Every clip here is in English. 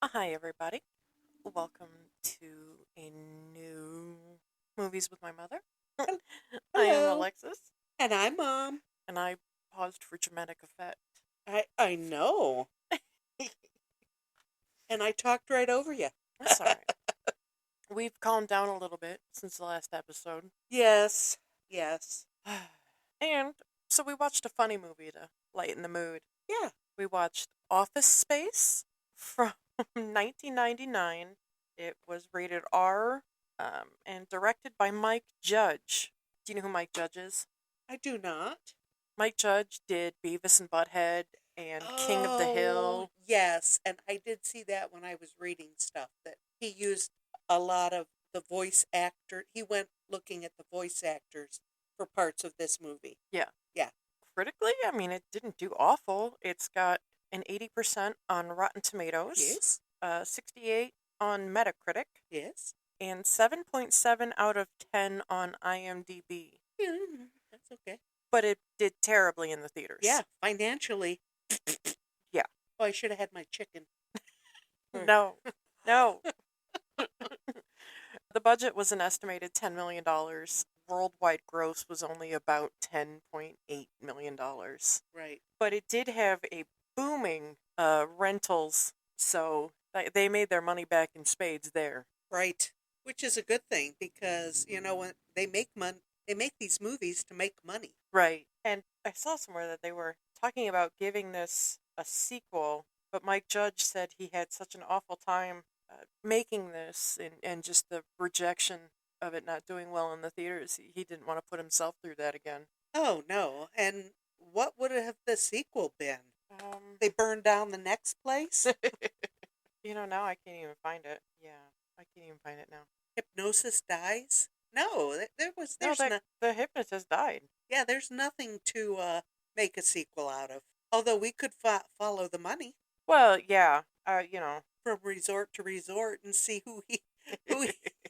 Hi, everybody. Welcome to a new Movies with My Mother. Hel- I am Hello. Alexis, And I'm Mom. and I paused for dramatic effect. I know. And I talked right over you. That's all right. We've calmed down a little bit since the last episode. Yes. Yes. And so we watched a funny movie to lighten the mood. Yeah. We watched Office Space from 1999. It was rated R and directed by Mike Judge. Do you know who Mike Judge is? I do not. Mike Judge did Beavis and Butthead and King of the Oh, Hill. yes. And I did see that when I was reading stuff that he used a lot of the voice actor. He went looking at the voice actors for parts of this movie. Yeah. Yeah. Critically, I mean, it didn't do awful. It's got an 80% on Rotten Tomatoes, Yes. 68 on Metacritic, Yes. and 7.7 out of 10 on IMDb. Yeah, that's okay. But it did terribly in the Yeah. theaters. Financially. Yeah. Oh, I should have had my chicken. No. No. The budget was an estimated $10 million. Worldwide gross was only about $10.8 million. Right. But it did have a booming rentals, so they made their money back in spades there. Right. Which is a good thing because, when they make these movies to make money. Right. And I saw somewhere that they were talking about giving this a sequel, but Mike Judge said he had such an awful time making this and just the rejection of it not doing well in the theaters. He didn't want to put himself through that again. Oh, no. And what would have the sequel been? Um, They burned down the next place? now I can't even find it. Yeah, I can't even find it now. Hypnosis dies? No, No, there's no, the hypnotist died. yeah, there's nothing to make a sequel out of. Although we could follow the money Well, yeah, from resort to resort and see who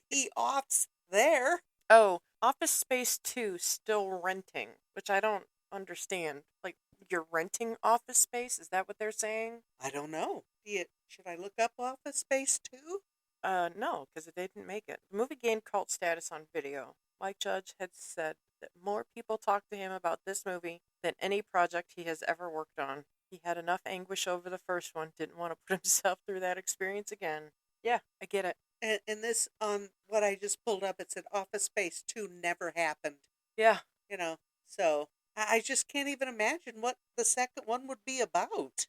he offs there. Oh, Office Space 2 still renting, which I don't understand. Like, you're renting office space? Is that what they're saying? I don't know. Should I look up Office Space too? No, because it didn't make it. The movie gained cult status on video. Mike Judge had said that more people talked to him about this movie than any project he has ever worked on. He had enough anguish over the first one, didn't want to put himself through that experience again. Yeah, I get it. And this on what I just pulled up, it said Office Space 2 never happened. Yeah, You know, so I just can't even imagine what the second one would be about.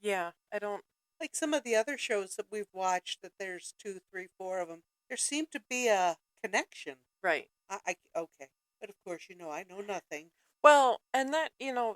yeah, I don't. Like some of the other shows that we've watched, that there's two, three, four of them. There seemed to be a connection. Right. Okay, but of course, I know nothing. Well, and that,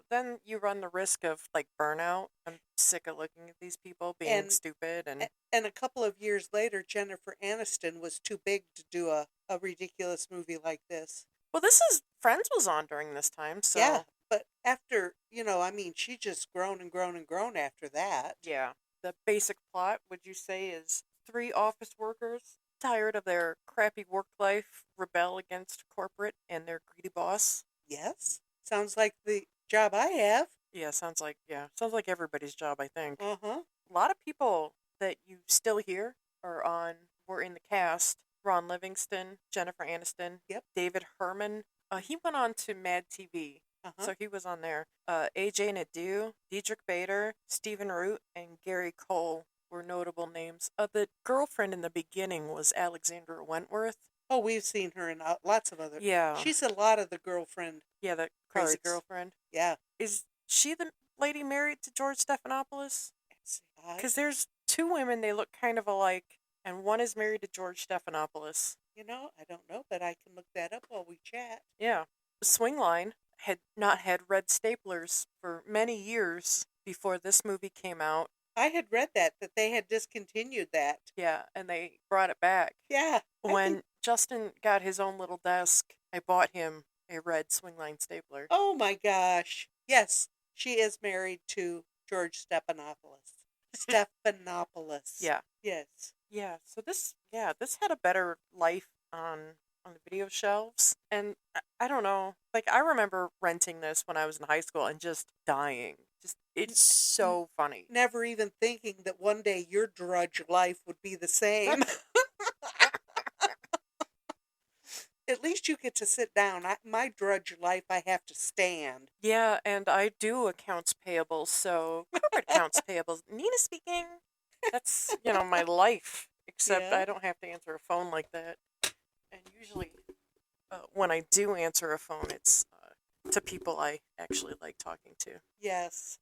then you run the risk of like burnout. I'm sick of looking at these people being And stupid and a couple of years later, Jennifer Aniston was too big to do a ridiculous movie like this. well, this is Friends was on during this time, Yeah, so but after, I mean, she just grown and grown and grown after that. yeah. The basic plot, would you say, is three office workers tired of their crappy work life rebel against corporate and their greedy boss. Yes, sounds like the job I have. Sounds like everybody's job, I think. Uh huh. A lot of people that you still hear were in the cast. Ron Livingston, Jennifer Aniston, Yep. David Herman. He went on to Mad TV, Uh huh. so he was on there. AJ Nadeau, Diedrich Bader, Stephen Root, and Gary Cole were notable names. The girlfriend in the beginning was Alexandra Wentworth. Oh, we've seen her in lots of other. Yeah, She's a lot of the girlfriend yeah, the crazy parts. girlfriend. Yeah. Is she the lady married to George Stephanopoulos? Yes, Because there's two women, they look kind of alike, and one is married to George Stephanopoulos. I don't know, but I can look that up while we chat. Yeah. The Swing Line had not had red staplers for many years before this movie came out. I had read that they had discontinued that. Yeah, and they brought it back. Yeah. When Justin got his own little desk, I bought him a red Swing Line stapler. Oh my gosh. Yes, she is married to George Stephanopoulos. Stephanopoulos. Yeah. Yes. This had a better life on the video shelves. And I don't know, like I remember renting this when I was in high school and just dying Just it's so funny. Never even thinking that one day your drudge life would be the same. At least you get to sit down. My drudge life, I have to stand. Yeah, and I do accounts payable, so corporate accounts payable. Nina speaking. That's, my life. Except Yeah. I don't have to answer a phone like that. And usually, when I do answer a phone, it's to people I actually like talking to. Yes.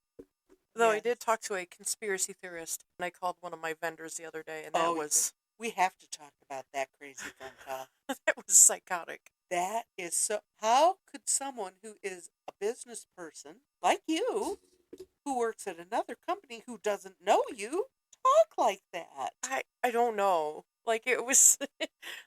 Though I did Yes. talk to a conspiracy theorist, and I called one of my vendors the other day, and that Oh, was We have to talk about that crazy phone call. that was psychotic. That is so. How could someone who is a business person like you, who works at another company who doesn't know you, talk like that? I don't know. Like it was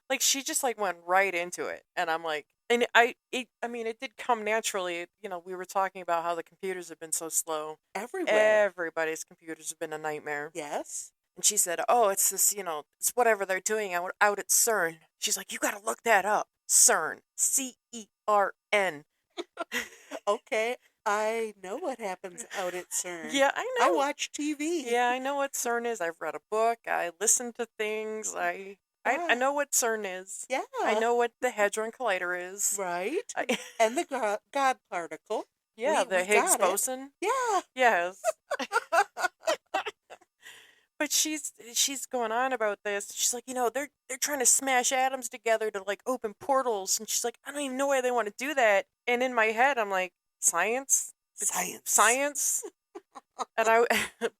like she just like went right into it, and I'm like, and it did come naturally. We were talking about how the computers have been so slow. Everywhere. Everybody's computers have been a nightmare. Yes. And she said, "Oh, it's this, it's whatever they're doing out at CERN." She's like, "You got to look that up. CERN, CERN." Okay. I know what happens out at CERN. Yeah, I I know. watch TV. Yeah, I know what CERN is. I've read a book. I listen to things. I Yeah. know what CERN is. Yeah. I know what the Hadron Collider is. Right. I, And the God particle. yeah, We the Higgs got it. boson. Yeah. Yes. But she's going on about this. She's like, they're trying to smash atoms together to like open portals, and she's like, I don't even know why they want to do that. And in my head, I'm like, science, science. And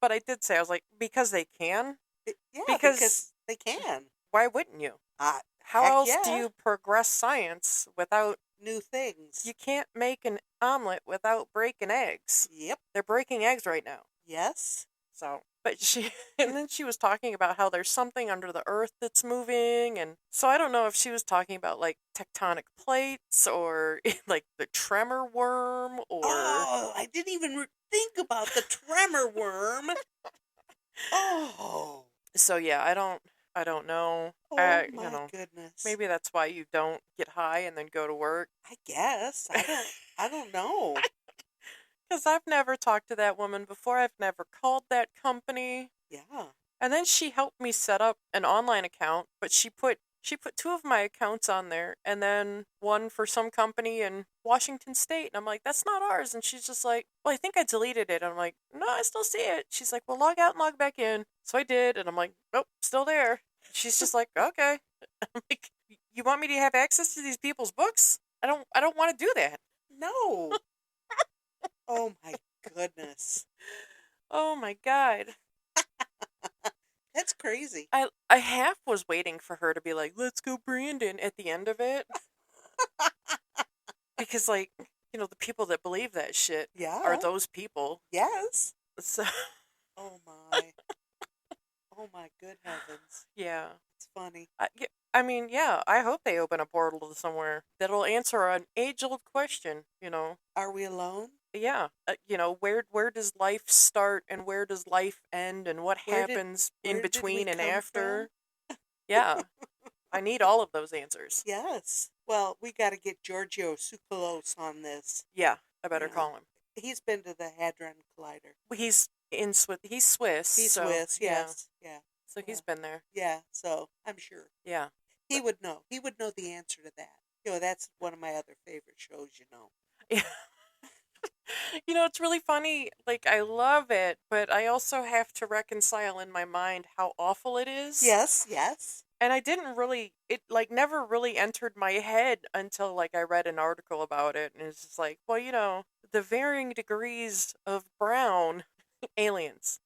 but I did say, I was like, because they can. Yeah, Because they can. why wouldn't you? Heck How else do yeah. you progress science without? New things. You can't make an omelet without breaking eggs. Yep. They're breaking eggs right now. Yes. So, but and then she was talking about how there's something under the earth that's moving. And so I don't know if she was talking about like tectonic plates or like the tremor worm or. Oh, I didn't even think about the tremor worm. Oh. So yeah, I don't know. Oh my goodness. Maybe that's why you don't get high and then go to work. I guess. I don't know. Because I've never talked to that woman before. I've never called that company. Yeah. And then she helped me set up an online account, but she put two of my accounts on there and then one for some company in Washington State. And I'm like, that's not ours. And she's just like, well, I think I deleted it. And I'm like, no, I still see it. She's like, well, log out and log back in. So I did. And I'm like, nope, still there. She's just like, okay. I'm like, you want me to have access to these people's books? I don't want to do that. No. Oh my goodness. Oh my God. That's crazy. I half was waiting for her to be like, let's go Brandon at the end of it. Because like, the people that believe that shit Yeah. are those people. Yes. So Oh my. Oh my good heavens. yeah. It's funny. I mean, yeah, I hope they open a portal to somewhere that'll answer an age-old question, Are we alone? Yeah, where does life start and where does life end and what happens in where did we between and come after? Yeah, I need all of those answers. Yes. Well, we got to get Giorgio Tsoukalos on this. Yeah, I better Yeah. call him. He's been to the Hadron Collider. He's in Swiss. He's Swiss. He's so, Swiss, yeah. yes. Yeah. So he's Yeah. been there. Yeah, so I'm sure. Yeah. He would know. He would know the answer to that. That's one of my other favorite shows, Yeah. It's really funny. Like, I love it, but I also have to reconcile in my mind how awful it is. Yes, yes. And I didn't really, it like never really entered my head until like I read an article about it. And it's just like, well, the varying degrees of brown aliens,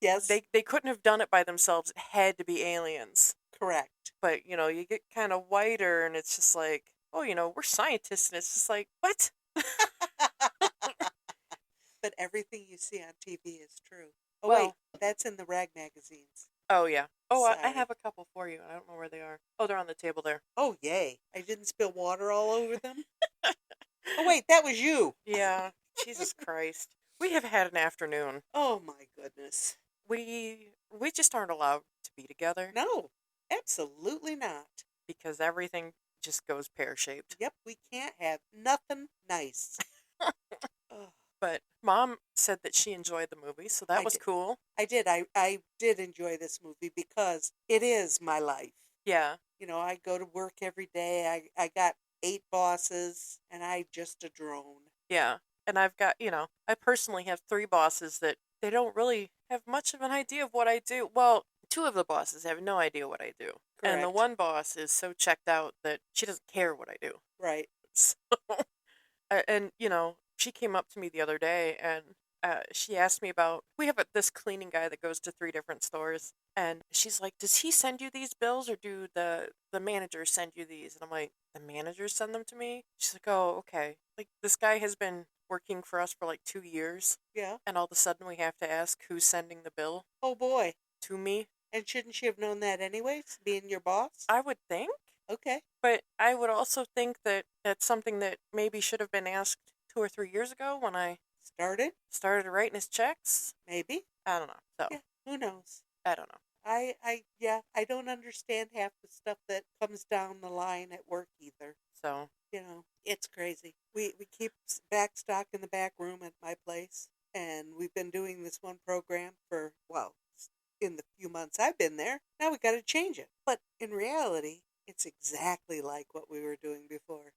Yes, they couldn't have done it by themselves. It had to be aliens. correct. But, you get kind of whiter and it's just like, oh, we're scientists. And it's just like, what? But everything you see on TV is true. Oh, Well- wait, that's in the rag magazines. Oh, yeah. Oh, I Sorry. have a couple for you. I don't know where they are. Oh, they're on the table there. Oh, yay. I didn't spill water all over them. Oh, wait, that was you. Yeah. Jesus Christ. We have had an afternoon. Oh, my goodness. We just aren't allowed to be together No, absolutely not. because everything just goes pear-shaped. Yep, we can't have nothing nice. Ugh. But Mom said that she enjoyed the movie, so that I was did. cool. I did enjoy this movie because it is my life. Yeah. You know, I go to work every day. I got 8 bosses, and I just a drone. Yeah. And I've got, I personally have 3 bosses that they don't really have much of an idea of what I do. Well, 2 of the bosses have no idea what I do. And the Correct. one boss is so checked out that she doesn't care what I do. Right. So, and, she came up to me the other day and she asked me about, we have this cleaning guy that goes to 3 different stores. And she's like, does he send you these bills or do the managers send you these? And I'm like, the managers send them to me? She's like, oh, okay. Like, this guy has been working for us for like 2 years. Yeah. And all of a sudden we have to ask who's sending the bill Oh boy. to me. And shouldn't she have known that anyways, being your boss? I would think. Okay. But I would also think that that's something that maybe should have been asked 2 or 3 years ago when I started writing his checks. Maybe. I don't know. So, Yeah. Who knows? I don't know. I don't understand half the stuff that comes down the line at work either. So, You know, it's crazy. We keep back stock in the back room at my place, and we've been doing this one program for, well, in the few months I've been there. Now we got to change it. But in reality, it's exactly like what we were doing before.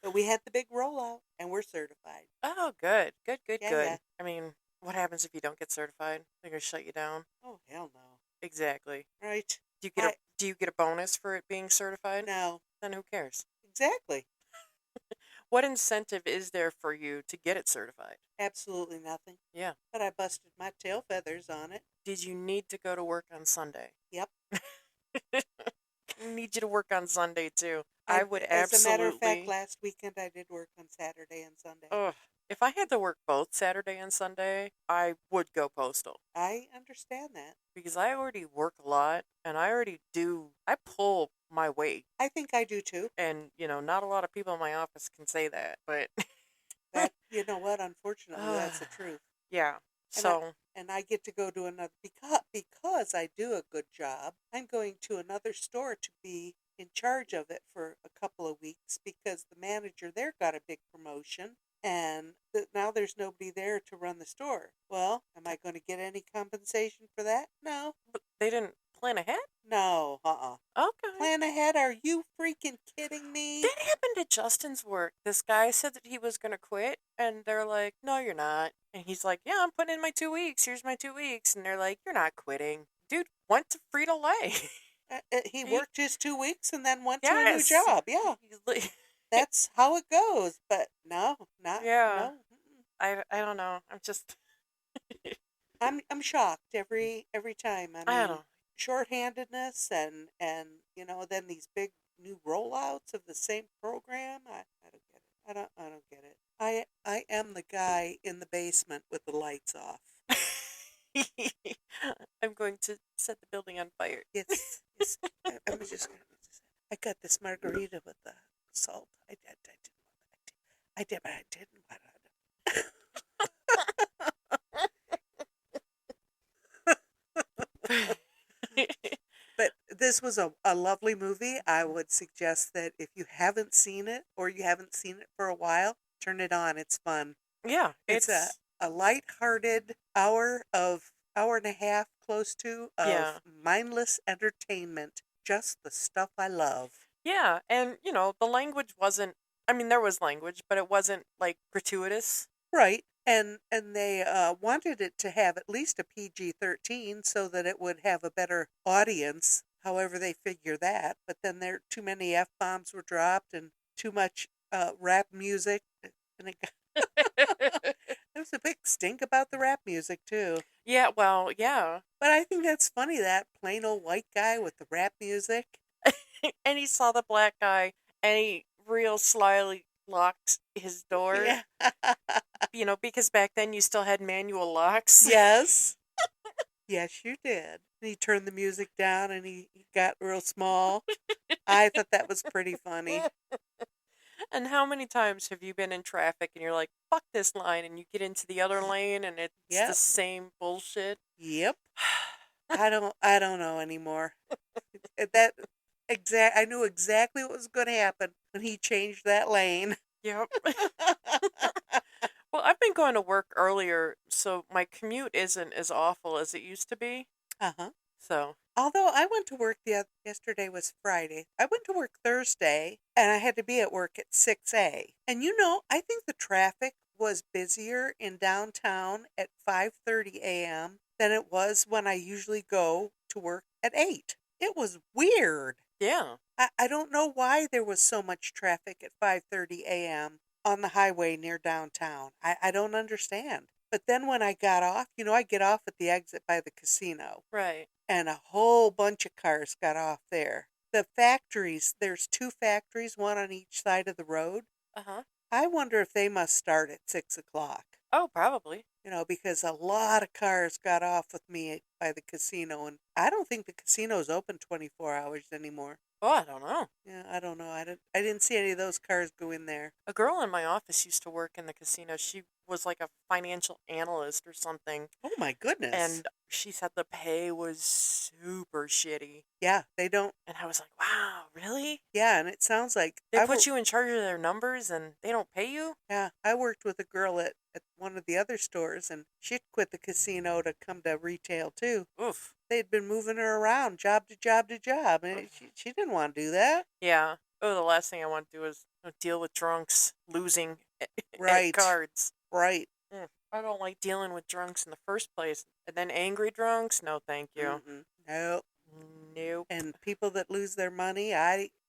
But we had the big rollout, and we're certified. oh, good. Good, good, Yeah, good. yeah. I mean, what happens if you don't get certified? They're going to shut you down. Oh, hell no. Exactly. Right? Do you get a bonus for it being certified? No. Then who cares? Exactly. What incentive is there for you to get it certified? Absolutely nothing. Yeah. But I busted my tail feathers on it. Did you need to go to work on Sunday? Yep. I need you to work on Sunday too. I would absolutely. As a matter of fact, last weekend I did work on Saturday and Sunday. Ugh. If I had to work both Saturday and Sunday, I would go postal I understand that. because I already work a lot and I pull my weight. I think I do too. And, not a lot of people in my office can say that, but That you know what? Unfortunately, that's the truth. yeah. And So, And I get to go to another because I do a good job. I'm going to another store to be in charge of it for a couple of weeks because the manager there got a big promotion. And now there's nobody there to run the store. Well, am I going to get any compensation for that? No. but they didn't plan ahead? No. Okay. Plan ahead? Are you freaking kidding me? That happened at Justin's work. This guy said that he was going to quit, and they're like, no, you're not. And he's like, yeah, I'm putting in my 2 weeks. Here's my 2 weeks. And they're like, you're not quitting. Dude went to Frito-Lay. He worked his 2 weeks and then went Yes. to a new job. Yeah. He's like- That's how it goes. But no, not Yeah. no. I don't know. I'm just, I'm shocked every time. I don't know. Shorthandedness and then these big new rollouts of the same program. I don't get it. I don't get it. I am the guy in the basement with the lights off. I'm going to set the building on fire. Yes. I'm just I got this margarita with the salt. I did, but I didn't want it. But this was a lovely movie. I would suggest that if you haven't seen it or you haven't seen it for a while, turn it on. It's fun. Yeah, It's a lighthearted hour and a half close to of Yeah. mindless entertainment. Just the stuff I love. yeah, and the language wasn't. I mean, there was language, but it wasn't like gratuitous. Right. And they wanted it to have at least a PG-13 so that it would have a better audience. However, they figure that. But then there too many F-bombs were dropped and too much rap music. And there was a big stink about the rap music too. Yeah, well, yeah, But I think that's funny, that plain old white guy with the rap music. and he saw the black guy, and he real slyly locked his door. Yeah. Because back then you still had manual locks. Yes. Yes, you did. And he turned the music down and he got real small. I thought that was pretty funny. And how many times have you been in traffic and you're like, fuck this line, and you get into the other lane and it's Yep. the same bullshit? Yep. I don't know anymore. I knew exactly what was going to happen when he changed that lane. Yep. Well, Well, I've been going to work earlier, so my commute isn't as awful as it used to be. Uh-huh. So, Although I went to work yesterday was Friday. I went to work Thursday and I had to be at work at 6 a. And I think the traffic was busier in downtown at 5:30 a.m. than it was when I usually go to work at 8. It was weird. yeah. I don't know why there was so much traffic at 5:30 a.m. on the highway near downtown. I don't understand. But then when I got off, I get off at the exit by the casino, Right. and a whole bunch of cars got off there. The factories, there's two factories, one on each side of the road. Uh-huh. I wonder if they must start at 6 o'clock. Oh, probably. Because a lot of cars got off with me by the casino, and I don't think the casino's open 24 hours anymore. Oh, I don't know. Yeah, I don't know. I didn't see any of those cars go in there. A girl in my office used to work in the casino. She was like a financial analyst or something, Oh my goodness. and she said the pay was super shitty. Yeah, they don't. And I was like, wow, really? Yeah, and it sounds like They put you in charge of their numbers and they don't pay you? Yeah, I worked with a girl at one of the other stores, and she'd quit the casino to come to retail too. Oof. They'd been moving her around job to job to job, and she didn't want to do that. Yeah. Oh, the last thing I want to do is deal with drunks losing at Right. cards. Right. I don't like dealing with drunks in the first place. And then angry drunks? No, thank you. Mm-mm. Nope. Nope. And people that lose their money,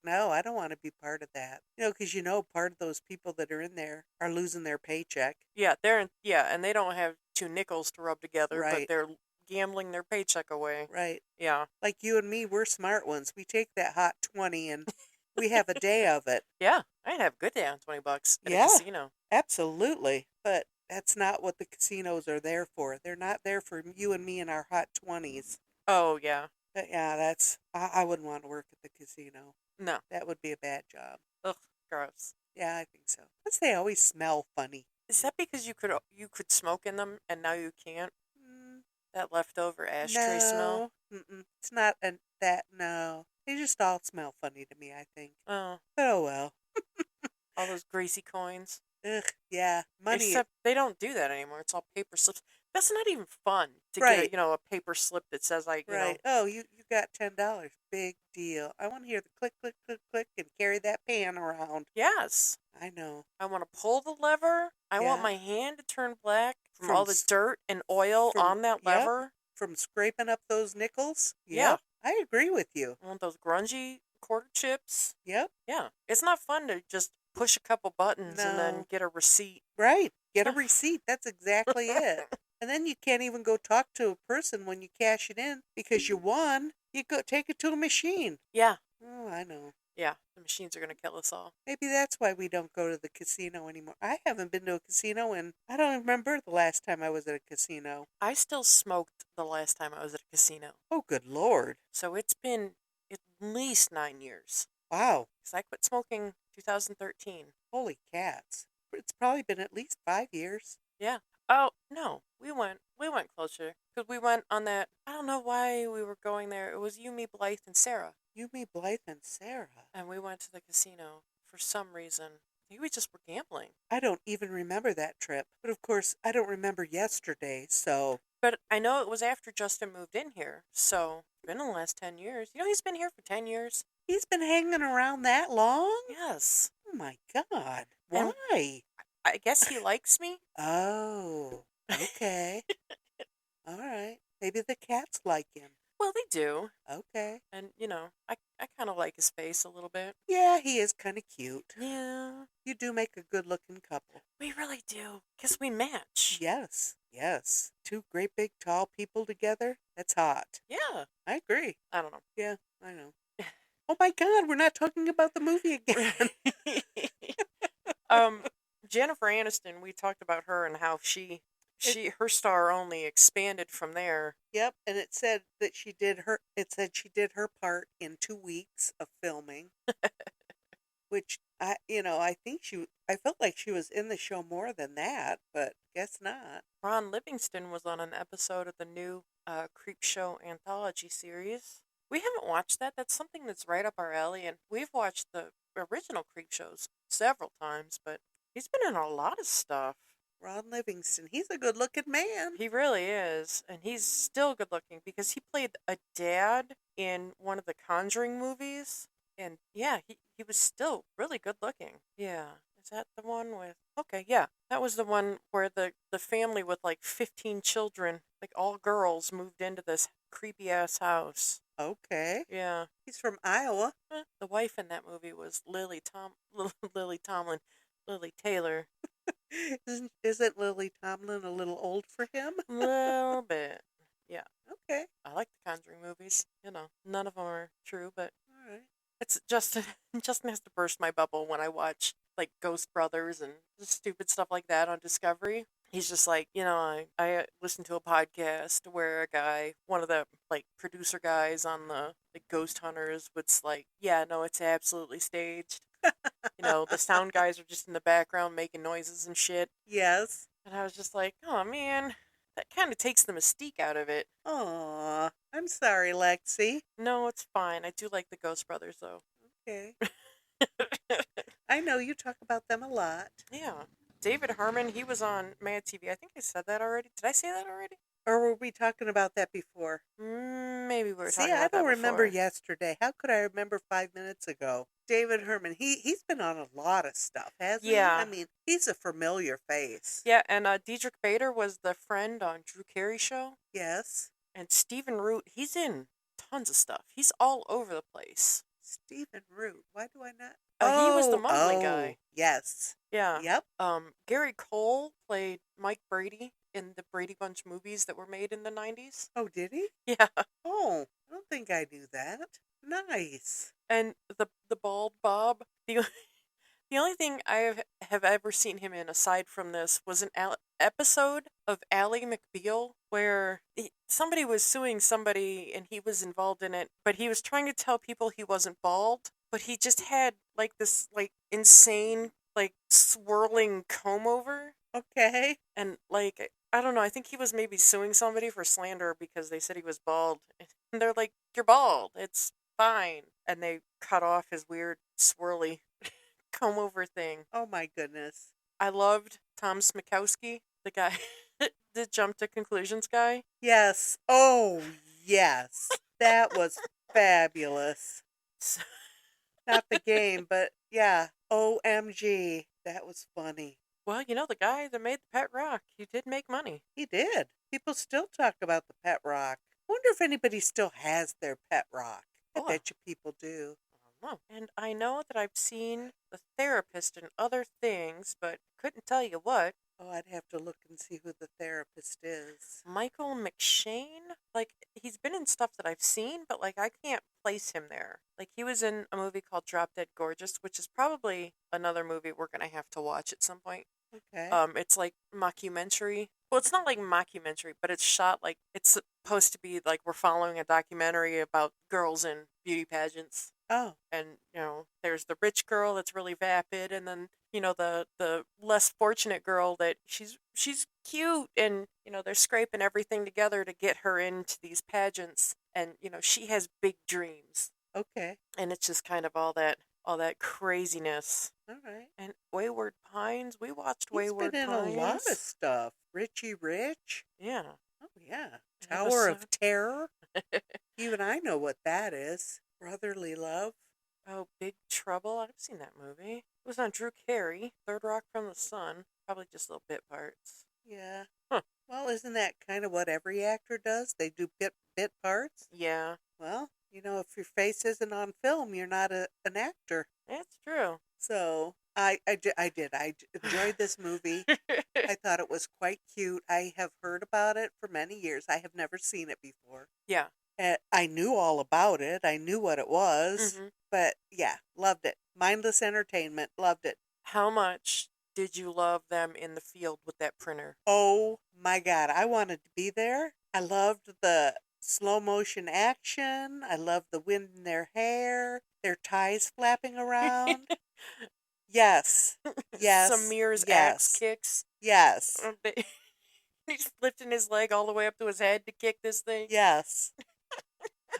no, I don't want to be part of that. Because part of those people that are in there are losing their paycheck. Yeah, and they don't have two nickels to rub together, but Right. they're gambling their paycheck away. Right. Yeah. Like you and me, we're smart ones. We take that hot 20 and we have a day of it. Yeah, I'd have a good day on $20 at Yeah. a casino. Absolutely. But that's not what the casinos are there for. They're not there for you and me in our hot 20s. Oh, yeah. But yeah, I wouldn't want to work at the casino. No. That would be a bad job. Ugh, gross. Yeah, I think so. Plus, they always smell funny. Is that because you could smoke in them and now you can't? Mm, That leftover ashtray smell? no. Mm-mm. It's not no. They just all smell funny to me, I think. Oh, But oh well. all those greasy coins. Ugh, yeah. Money. Except they don't do that anymore. It's all paper slips. That's not even fun to Right. get a paper slip that says Right. Oh, you got $10. Big deal. I want to hear the click, click, click, click, and carry that pan around. yes. I know. I want to pull the lever. I want Yeah. my hand to turn black from From all the s- dirt and oil from- on that yep. lever. From scraping up those nickels. Yeah. Yep, I agree with you. I want those grungy quarter chips. Yep. Yeah. It's not fun to just push a couple buttons and then No. get a receipt. Right. Get a receipt. That's exactly it. And then you can't even go talk to a person when you cash it in because you won. You go take it to the machine. Yeah. Oh, I know. Yeah. The machines are going to kill us all. Maybe that's why we don't go to the casino anymore. I haven't been to a casino and I don't remember the last time I was at a casino. I still smoked the last time I was at a casino. Oh, good Lord. So it's been at least 9 years. Wow. Because I quit smoking 2013. Holy cats. It's probably been at least 5 years. Yeah. Oh, no. We went closer. Because we went on that, I don't know why we were going there. It was you, me, Blythe, and Sarah. You, me, Blythe, and Sarah. And we went to the casino for some reason. I think we just were gambling. I don't even remember that trip. But of course, I don't remember yesterday, so. But I know it was after Justin moved in here. So it's been in the last 10 years. He's been here for 10 years. He's been hanging around that long? Yes. Oh my God. And- Why? I guess he likes me. Oh, okay. All right. Maybe the cats like him. Well, they do. Okay. And, I kind of like his face a little bit. Yeah, he is kind of cute. Yeah. You do make a good looking couple. We really do. Because we match. Yes, yes. Two great big tall people together. That's hot. Yeah. I agree. I don't know. Yeah, I know. Oh my God, we're not talking about the movie again. Jennifer Aniston, we talked about her and how her star only expanded from there. Yep, and it said she did her part in 2 weeks of filming. Which I felt like she was in the show more than that, but guess not. Ron Livingston was on an episode of the new Creep Show anthology series. We haven't watched that. That's something that's right up our alley, and we've watched the original Creep Shows several times, but he's been in a lot of stuff. Ron Livingston. He's a good-looking man. He really is, and he's still good looking because he played a dad in one of the Conjuring movies, and yeah, he was still really good looking. Yeah, is that the one with? Okay, yeah, that was the one where the family with like 15 children, like all girls, moved into this creepy ass house. Okay. Yeah, He's from Iowa. the wife in that movie was Lily Tomlin, Lily Taylor, Isn't Lily Tomlin a little old for him? a little bit. Yeah. Okay. I like the Conjuring movies. None of them are true, but All right. it's Justin. Justin has to burst my bubble when I watch like Ghost Brothers and just stupid stuff like that on Discovery. He's just like, I listened to a podcast where a guy, one of the like producer guys on the Ghost Hunters, was like, yeah, no, it's absolutely staged. The sound guys are just in the background making noises and shit. Yes. And I was just like, oh man, that kind of takes the mystique out of it. Aw, I'm sorry, Lexi. No, it's fine. I do like the Ghost Brothers, though. Okay. I know you talk about them a lot. Yeah. David Herman, he was on Mad TV. I think I said that already. Did I say that already? Or were we talking about that before? Maybe we were See, talking I about that don't remember before. yesterday. How could I remember 5 minutes ago? David Herman, he's been on a lot of stuff, hasn't Yeah. he? I mean, he's a familiar face. Yeah, and Diedrich Bader was the friend on Drew Carey show. Yes. And Stephen Root, he's in tons of stuff. He's all over the place. Stephen Root. Why do I not? He was the mumbling guy. Yes. Yeah. Yep. Gary Cole played Mike Brady in the Brady Bunch movies that were made in the 90s. Oh, did he? Yeah. Oh, I don't think I knew that. Nice. And the bald Bob, the only thing I have ever seen him in aside from this was an episode of Ally McBeal where somebody was suing somebody and he was involved in it, but he was trying to tell people he wasn't bald, but he just had like this like insane like swirling comb over. Okay. And like I don't know, I think he was maybe suing somebody for slander because they said he was bald. And they're like, "You're bald. It's fine." And they cut off his weird swirly comb over thing. Oh my goodness. I loved Tom Smikowski, the guy, the jump to conclusions guy. Yes. Oh, yes. That was fabulous. Not the game, but yeah. OMG. That was funny. Well, the guy that made the Pet Rock, he did make money. He did. People still talk about the Pet Rock. Wonder if anybody still has their Pet Rock. I bet you people do. Oh. And I know that I've seen The Therapist and other things, but couldn't tell you what. Oh, I'd have to look and see who the therapist is. Michael McShane? Like, he's been in stuff that I've seen, but, like, I can't place him there. Like, he was in a movie called Drop Dead Gorgeous, which is probably another movie we're going to have to watch at some point. Okay. It's like mockumentary. Well, it's not like mockumentary, but it's shot like it's supposed to be like we're following a documentary about girls in beauty pageants. Oh. And, there's the rich girl that's really vapid, and then, the less fortunate girl that she's cute, and, they're scraping everything together to get her into these pageants, and, she has big dreams. Okay. And it's just kind of all that craziness. All right. And Wayward Pines, we watched He's Wayward been in Pines. a lot of stuff. Richie Rich. Yeah. Oh, yeah. Tower of Terror. Even I know what that is. Brotherly Love. Oh, Big Trouble. I've seen that movie. It was on Drew Carey, Third Rock from the Sun. Probably just little bit parts. Yeah. Huh. Well, isn't that kind of what every actor does? They do bit parts? Yeah. Well, if your face isn't on film, you're not an actor. It's true. So I did. I enjoyed this movie. I thought it was quite cute. I have heard about it for many years. I have never seen it before. Yeah. I knew all about it. I knew what it was. Mm-hmm. But yeah, loved it. Mindless entertainment. Loved it. How much did you love them in the field with that printer? Oh my God. I wanted to be there. I loved the slow motion action. I loved the wind in their hair, their ties flapping around. Yes. Yes. Samir's yes. axe kicks. Yes. He's lifting his leg all the way up to his head to kick this thing. Yes.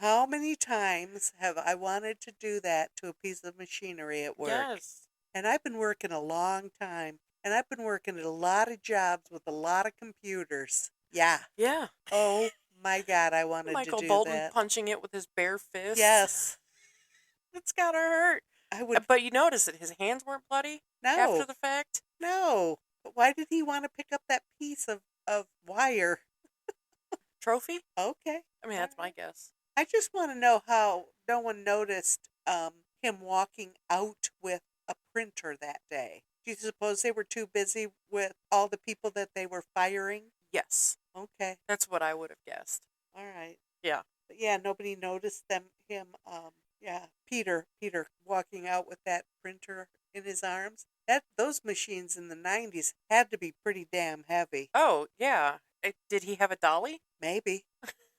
How many times have I wanted to do that to a piece of machinery at work? Yes. And I've been working a long time. And I've been working at a lot of jobs with a lot of computers. Yeah. Yeah. Oh my God, I wanted to Michael do Bolton that. punching it with his bare fists. Yes. It's gotta hurt. I would. But you notice that his hands weren't bloody after No. the fact? No. But why did he want to pick up that piece of wire? Trophy? Okay. I mean, that's my guess. I just want to know how no one noticed him walking out with a printer that day. Do you suppose they were too busy with all the people that they were firing? Yes. Okay. That's what I would have guessed. All right. Yeah. But yeah, nobody noticed him, yeah, Peter walking out with that printer in his arms. Those machines in the 90s had to be pretty damn heavy. Oh, yeah. Did he have a dolly? Maybe.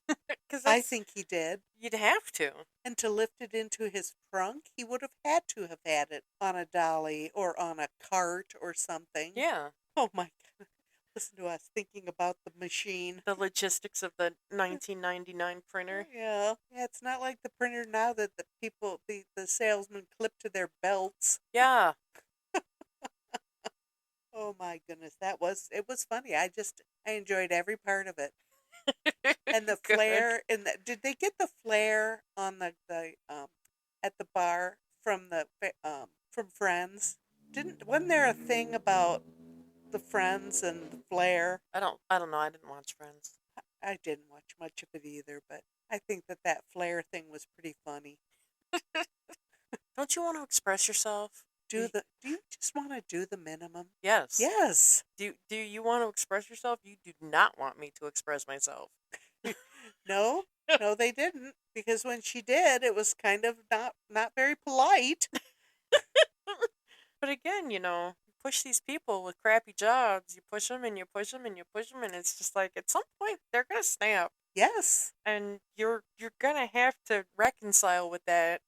Because I think he did. you'd have to. And to lift it into his trunk, he would have had to have had it on a dolly or on a cart or something. Yeah. Oh my God. Listen to us thinking about the machine. The logistics of the 1999 printer. Yeah. Yeah, it's not like the printer now that the people, the salesmen clip to their belts. Yeah. Oh my goodness, it was funny. I enjoyed every part of it. And the Good. flare did they get the flare on the at the bar from from Friends? Wasn't there a thing about the Friends and the flare? I don't know. I didn't watch Friends. I didn't watch much of it either, but I think that flare thing was pretty funny. Don't you want to express yourself? Do you just want to do the minimum? Yes. Yes. Do you want to express yourself? You do not want me to express myself. No, no, they didn't. Because when she did, it was kind of not very polite. But again, you push these people with crappy jobs. You push them and you push them and you push them, and it's just like at some point they're gonna snap, Yes, and you're gonna have to reconcile with that.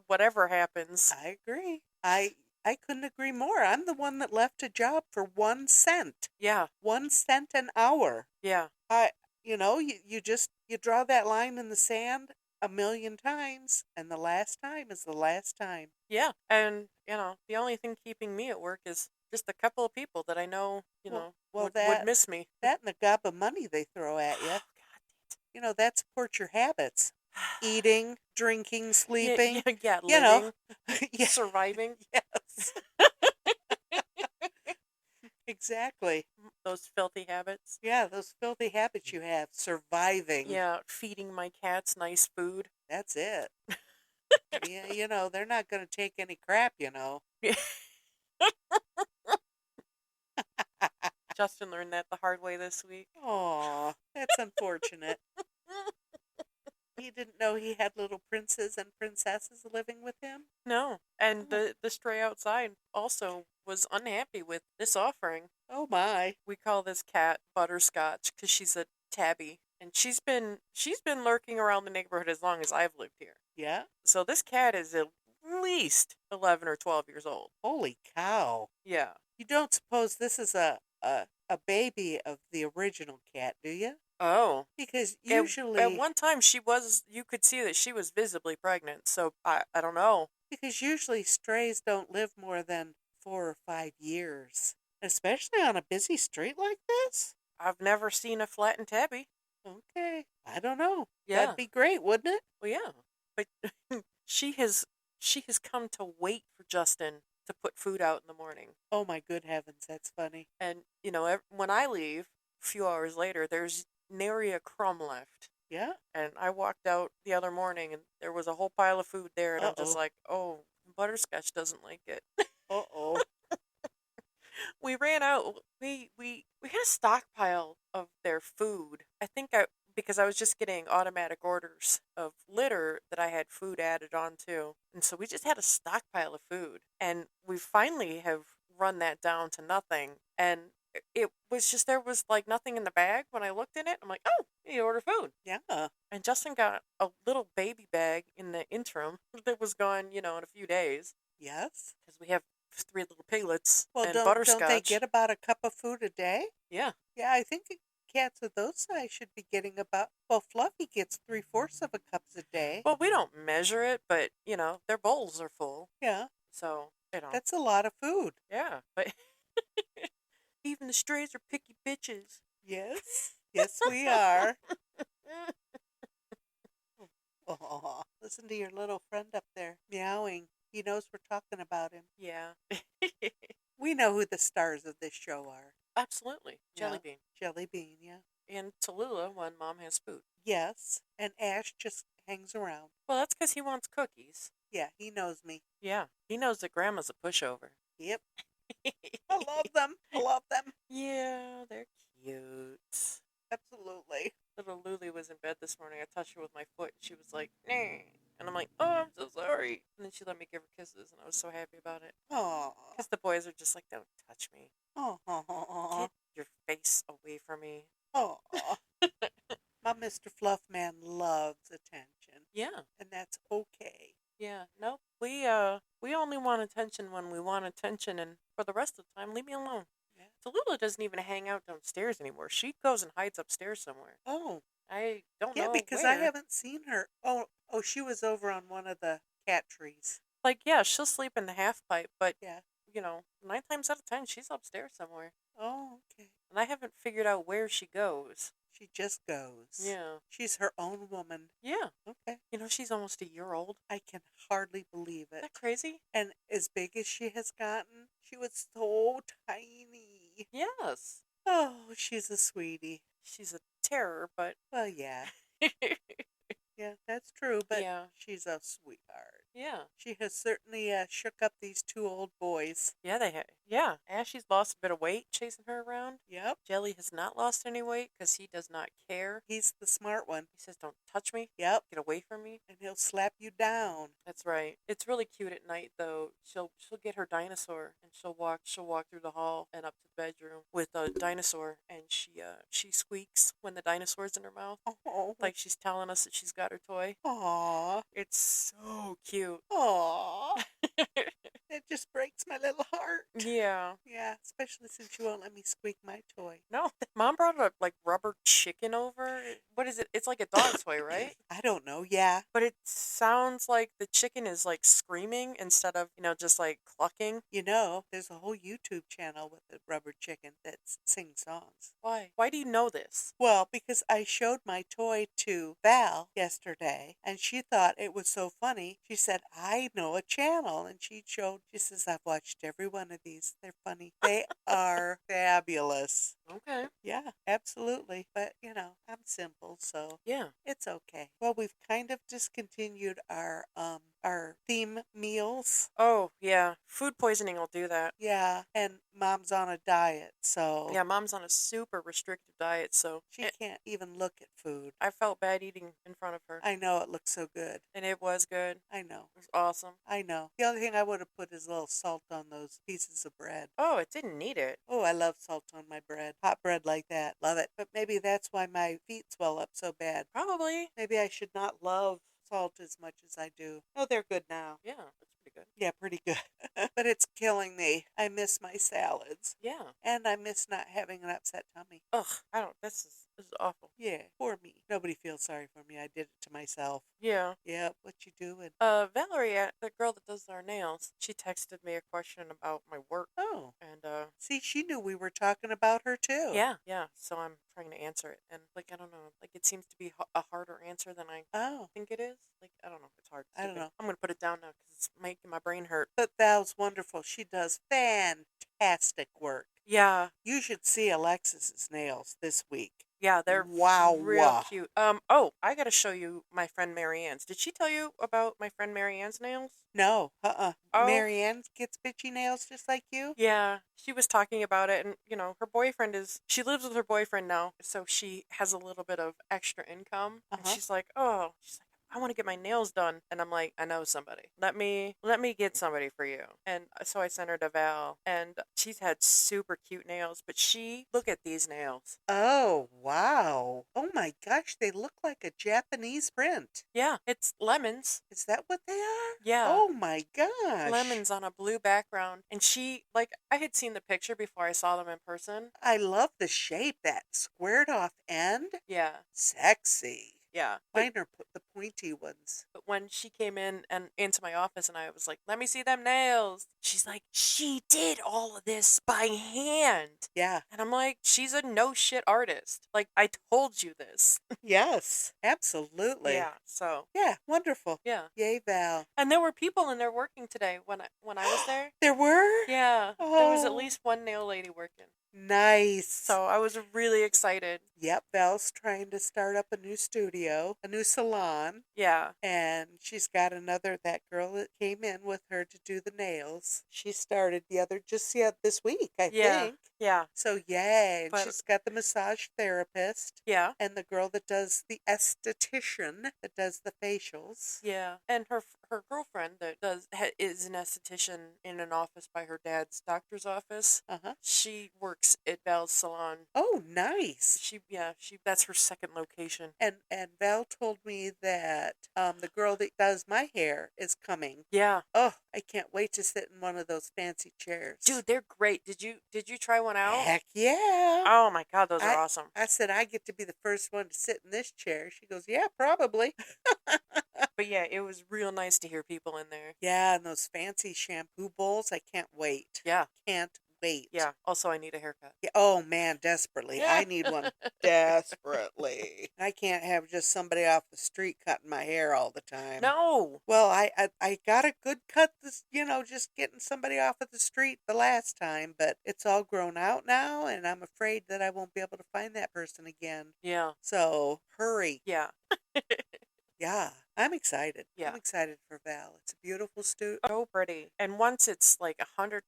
Whatever happens. I agree. I couldn't agree more. I'm the one that left a job for 1 cent. Yeah. 1 cent an hour. Yeah. You draw that line in the sand a million times, and the last time is the last time. Yeah. And the only thing keeping me at work is just a couple of people that I know, would miss me. That and the gob of money they throw at you. Oh, God. That supports your habits. Eating, drinking, sleeping. Yeah, living, Yeah. surviving. Yes. Exactly. Those filthy habits. Yeah, those filthy habits you have. Surviving. Yeah, feeding my cats nice food. That's it. Yeah, they're not going to take any crap, Justin learned that the hard way this week. Aw, that's unfortunate. He didn't know he had little princes and princesses living with him? No. And the stray outside also was unhappy with this offering. Oh my. We call this cat Butterscotch because she's a tabby. And she's been lurking around the neighborhood as long as I've lived here. Yeah? So this cat is at least 11 or 12 years old. Holy cow. Yeah. You don't suppose this is a baby of the original cat, do you? Oh. Because usually... At one time you could see that she was visibly pregnant, so I don't know. Because usually strays don't live more than 4 or 5 years. Especially on a busy street like this? I've never seen a flattened tabby. Okay. I don't know. Yeah. That'd be great, wouldn't it? Well, yeah. But she has come to wait for Justin to put food out in the morning. Oh my good heavens, that's funny. And, when I leave, a few hours later, there's nary a crumb left. Yeah? And I walked out the other morning and there was a whole pile of food there, and I'm just like, oh, Butterscotch doesn't like it. Uh-oh. We ran out. We had a stockpile of their food. I think because I was just getting automatic orders of litter that I had food added on to. And so we just had a stockpile of food. And we finally have run that down to nothing. And it was just, there was like nothing in the bag when I looked in it. I'm like, oh, you order food. Yeah. And Justin got a little baby bag in the interim that was gone, in a few days. Yes. Because we have 3 little piglets and Well, Butterscotch. don't they get about a cup of food a day? Yeah. Yeah, I think cats of those size should be getting about, well, Fluffy gets 3/4 of a cup a day. Well, we don't measure it, but, their bowls are full. Yeah. So, That's a lot of food. yeah. But Even the strays are picky bitches. Yes. Yes, we are. Oh, listen to your little friend up there meowing. He knows we're talking about him. Yeah. We know who the stars of this show are. Absolutely. Jelly Yeah. Bean. Jelly Bean, yeah. And Tallulah when Mom has food. Yes. And Ash just hangs around. Well, that's because he wants cookies. Yeah, he knows me. Yeah. He knows that Grandma's a pushover. Yep. I love them. I love them. Yeah, they're cute. Absolutely. Little Lulu was in bed this morning. I touched her with my foot, and she was like, "Nah." And I'm like, "Oh, I'm so sorry." And then she let me give her kisses, and I was so happy about it. Oh. Because the boys are just like, "Don't touch me. Oh. Get your face away from me." Oh. My Mr. Fluffman loves attention, Yeah, and that's okay. yeah. Nope. We only want attention when we want attention, and for the rest of the time, leave me alone. Yeah. Tallulah doesn't even hang out downstairs anymore. She goes and hides upstairs somewhere. Oh. I don't Yeah, know because where. I haven't seen her. Oh, she was over on one of the cat trees. Like, yeah, she'll sleep in the half pipe, but Yeah. 9 times out of 10, she's upstairs somewhere. Oh, okay. And I haven't figured out where she goes. She just goes. Yeah. She's her own woman. Yeah. Okay. She's almost a year old. I can hardly believe Isn't it. that crazy? And as big as she has gotten, she was so tiny. Yes. Oh, she's a sweetie. She's a terror, but Well, yeah. Yeah, that's true, but yeah. she's a sweetheart. Yeah. She has certainly shook up these two old boys. Yeah, yeah. Ashley's lost a bit of weight chasing her around. Yep. Jelly has not lost any weight because he does not care. He's the smart one. He says, "Don't touch me. Yep. Get away from me." And he'll slap you down. That's right. It's really cute at night though. She'll get her dinosaur and she'll walk through the hall and up to the bedroom with a dinosaur, and she squeaks when the dinosaur's in her mouth. Oh. Like she's telling us that she's got her toy. Aw. It's so cute. Aw. It just breaks my little heart. Yeah. Yeah, especially since you won't let me squeak my toy. No, Mom brought a rubber chicken over. What is it? It's like a dog toy, right? I don't know. Yeah. But it sounds like the chicken is like screaming instead of, just like clucking. There's a whole YouTube channel with a rubber chicken that sings songs. Why? Why do you know this? Well, because I showed my toy to Val yesterday, and she thought it was so funny. She said, "I know a channel," and she says, "I've watched every one of these. They're funny. They are fabulous." Okay. Yeah, absolutely. But, I'm simple, so Yeah. it's okay. Well, we've kind of discontinued our theme meals. Oh, yeah. Food poisoning will do that. Yeah, and Mom's on a diet, so Yeah, Mom's on a super restrictive diet, so she can't even look at food. I felt bad eating in front of her. I know it looks so good. And it was good. I know. It was awesome. I know. The only thing I would have put is a little salt on those pieces of bread. Oh, it didn't need it. Oh, I love salt on my bread. Hot bread like that. Love it. But maybe that's why my feet swell up so bad. Probably. Maybe I should not love salt as much as I do. Oh, they're good now. Yeah, that's pretty good. Yeah, pretty good. But it's killing me. I miss my salads. Yeah. And I miss not having an upset tummy. Ugh, this is awful. Yeah, poor me. Nobody feels sorry for me. I did it to myself. Yeah. Yeah, what you doing? Valerie, the girl that does our nails, she texted me a question about my work. Oh. And, see, she knew we were talking about her too. Yeah, so I'm trying to answer it. And, I don't know. It seems to be a harder answer than I think it is. I don't know if it's hard. I don't know. I'm going to put it down now because it's making my brain hurt. But Val's wonderful. She does fantastic work. Yeah. You should see Alexis's nails this week. Yeah, they're wow, real cute. Oh, I got to show you my friend Marianne's. Did she tell you about my friend Marianne's nails? No, Oh. Marianne gets bitchy nails just like you? Yeah, she was talking about it, and, her boyfriend she lives with her boyfriend now, so she has a little bit of extra income, and she's like, I want to get my nails done. And I'm like, I know somebody. Let me get somebody for you. And so I sent her to Val, and she's had super cute nails, but look at these nails. Oh, wow. Oh my gosh, they look like a Japanese print. Yeah, it's lemons. Is that what they are? Yeah. Oh my gosh. Lemons on a blue background. And I had seen the picture before I saw them in person. I love the shape, that squared off end. Yeah. Sexy. Yeah. Mine are the pointy ones. But when she came in and into my office and I was like, let me see them nails, she's like, she did all of this by hand. Yeah. And I'm like, she's a no shit artist. Like, I told you this. Yes. Absolutely. Yeah. So, Yeah. Wonderful. yeah. Yay, Val. And there were people in there working today when I was there. There were? Yeah. There was at Oh. least one nail lady working. Nice. So I was really excited. Yep, Val's trying to start up a new studio, a new salon, Yeah. and she's got that girl that came in with her to do the nails. She started this week, I Yeah. think. Yeah. So yay, and But- she's got the massage therapist Yeah. and the girl that does the esthetician that does the facials. Yeah. And her girlfriend that is an esthetician in an office by her dad's doctor's office. Uh-huh. She works at Val's salon. Oh, nice. She that's her second location. And Val told me that the girl that does my hair is coming. Yeah. Oh, I can't wait to sit in one of those fancy chairs. Dude, they're great. Did you try one out? Heck yeah. Oh my god, those are awesome. I said, I get to be the first one to sit in this chair. She goes, yeah, probably. But yeah, it was real nice to hear people in there. Yeah, and those fancy shampoo bowls. I can't wait. Yeah. Can't wait. Yeah. Also, I need a haircut. Yeah, oh, man, desperately. Yeah. I need one desperately. I can't have just somebody off the street cutting my hair all the time. No. Well, I got a good cut this, just getting somebody off of the street the last time, but it's all grown out now, and I'm afraid that I won't be able to find that person again. Yeah. So, hurry. Yeah. Yeah, I'm excited. Yeah. I'm excited for Val. It's a beautiful So pretty. And once it's like 100%,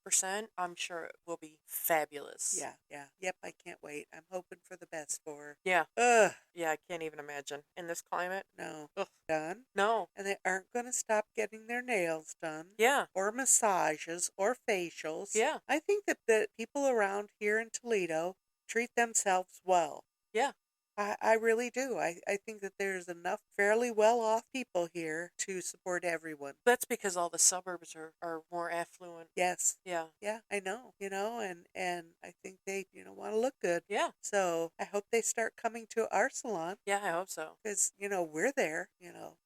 I'm sure it will be fabulous. Yeah, yeah. Yep, I can't wait. I'm hoping for the best for her. Yeah. Ugh, Yeah, I can't even imagine. In this climate? no. Ugh. Done. No. And they aren't going to stop getting their nails done. Yeah. Or massages or facials. Yeah. I think that people around here in Toledo treat themselves well. Yeah. I really do. I think that there's enough fairly well-off people here to support everyone. That's because all the suburbs are more affluent. Yes. Yeah. Yeah, I know. And I think they, want to look good. Yeah. So I hope they start coming to our salon Yeah, I hope so. because, we're there.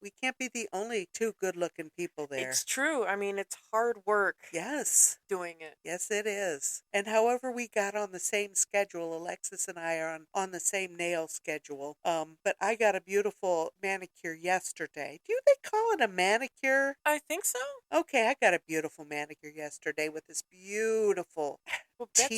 We can't be the only two good-looking people there. It's true. I mean, it's hard work Yes. doing it. Yes, it is. And however we got on the same schedule, Alexis and I are on the same nail schedule. But I got a beautiful manicure yesterday. Do they call it a manicure? I think so. Okay, I got a beautiful manicure yesterday with this beautiful Well, that's-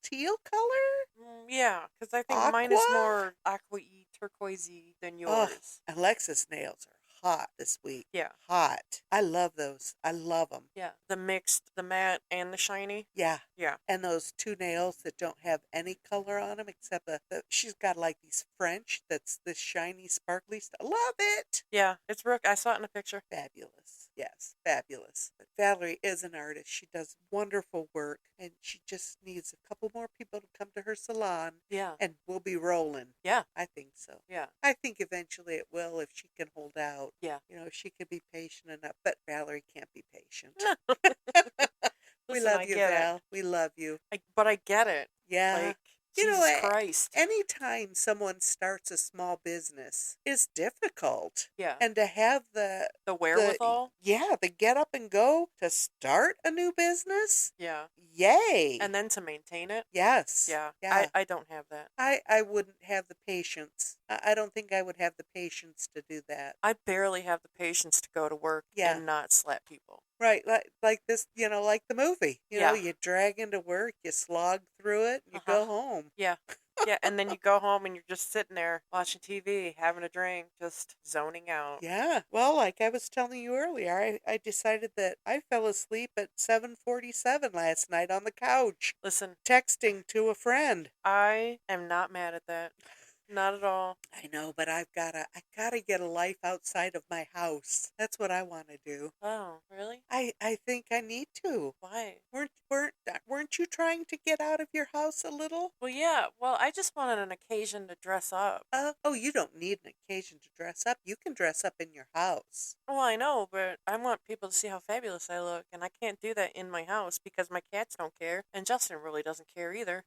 teal color. Yeah, because I think mine is Aqua? more aqua-y, turquoisey than yours. Alexis nails are hot this week. Yeah. Hot. I love those. I love them. Yeah. The mixed, the matte, and the shiny. Yeah. Yeah. And those two nails that don't have any color on them except she's got like these French that's this shiny sparkly stuff. Love it. Yeah. It's Brooke. I saw it in a picture. Fabulous. Yes, fabulous. But Valerie is an artist. She does wonderful work and she just needs a couple more people to come to her salon Yeah. and we'll be rolling. Yeah. I think so. Yeah. I think eventually it will if she can hold out. Yeah. If she can be patient enough. But Valerie can't be patient. We Listen, love I you, get it. Val. We love you. But I get it. Yeah. Like, You know, Jesus Christ. Anytime someone starts a small business is difficult. Yeah. And to have the wherewithal. the get up and go to start a new business, Yeah. yay. And then to maintain it. yes. Yeah. Yeah. I don't have that. I wouldn't have the patience. I don't think I would have the patience to do that. I barely have the patience to go to work Yeah. and not slap people. Right, like this, like the movie. Yeah. You drag into work, you slog through it, and you go home. Yeah. Yeah. And then you go home and you're just sitting there watching TV, having a drink, just zoning out. Yeah. Well, like I was telling you earlier, I decided that I fell asleep at 7:47 last night on the couch, Listen, texting to a friend. I am not mad at that. Not at all. I know, but I gotta get a life outside of my house. That's what I want to do. Oh, really? I think I need to. Why? Weren't you trying to get out of your house a little? Well, yeah. Well, I just wanted an occasion to dress up. Oh, you don't need an occasion to dress up. You can dress up in your house. Well, I know, but I want people to see how fabulous I look, and I can't do that in my house because my cats don't care, and Justin really doesn't care either.